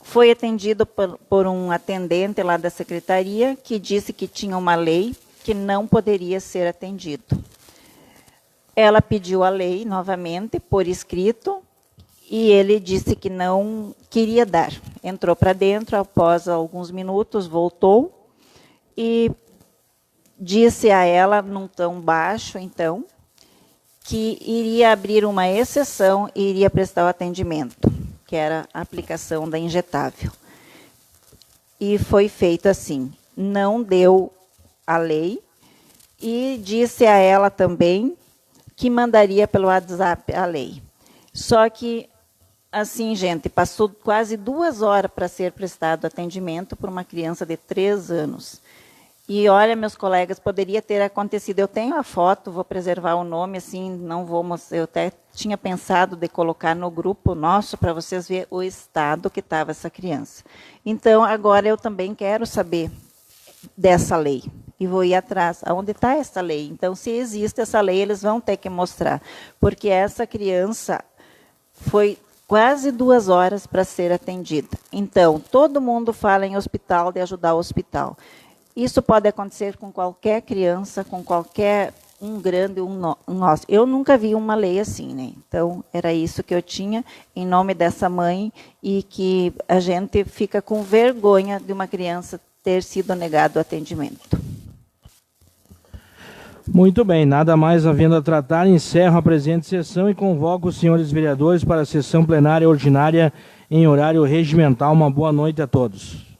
foi atendido por um atendente lá da secretaria, que disse que tinha uma lei que não poderia ser atendido. Ela pediu a lei novamente, por escrito, e ele disse que não queria dar. Entrou para dentro, após alguns minutos, voltou e disse a ela, num tom baixo, então, que iria abrir uma exceção e iria prestar o atendimento, que era a aplicação da injetável. E foi feito assim. Não deu a lei e disse a ela também que mandaria pelo WhatsApp a lei. Só que, assim, gente, passou quase 2 horas para ser prestado atendimento por uma criança de 3 anos. E, olha, meus colegas, poderia ter acontecido. Eu tenho a foto, vou preservar o nome, assim, não vou mostrar. Eu até tinha pensado de colocar no grupo nosso para vocês verem o estado que estava essa criança. Então, agora eu também quero saber dessa lei. E vou ir atrás. Onde está essa lei? Então, se existe essa lei, eles vão ter que mostrar. Porque essa criança foi quase 2 horas para ser atendida. Então, todo mundo fala em hospital, de ajudar o hospital. Isso pode acontecer com qualquer criança, com qualquer grande, nosso. Eu nunca vi uma lei assim, né? Então, era isso que eu tinha em nome dessa mãe, e que a gente fica com vergonha de uma criança ter sido negado o atendimento. Muito bem, nada mais havendo a tratar, encerro a presente sessão e convoco os senhores vereadores para a sessão plenária ordinária em horário regimental. Uma boa noite a todos.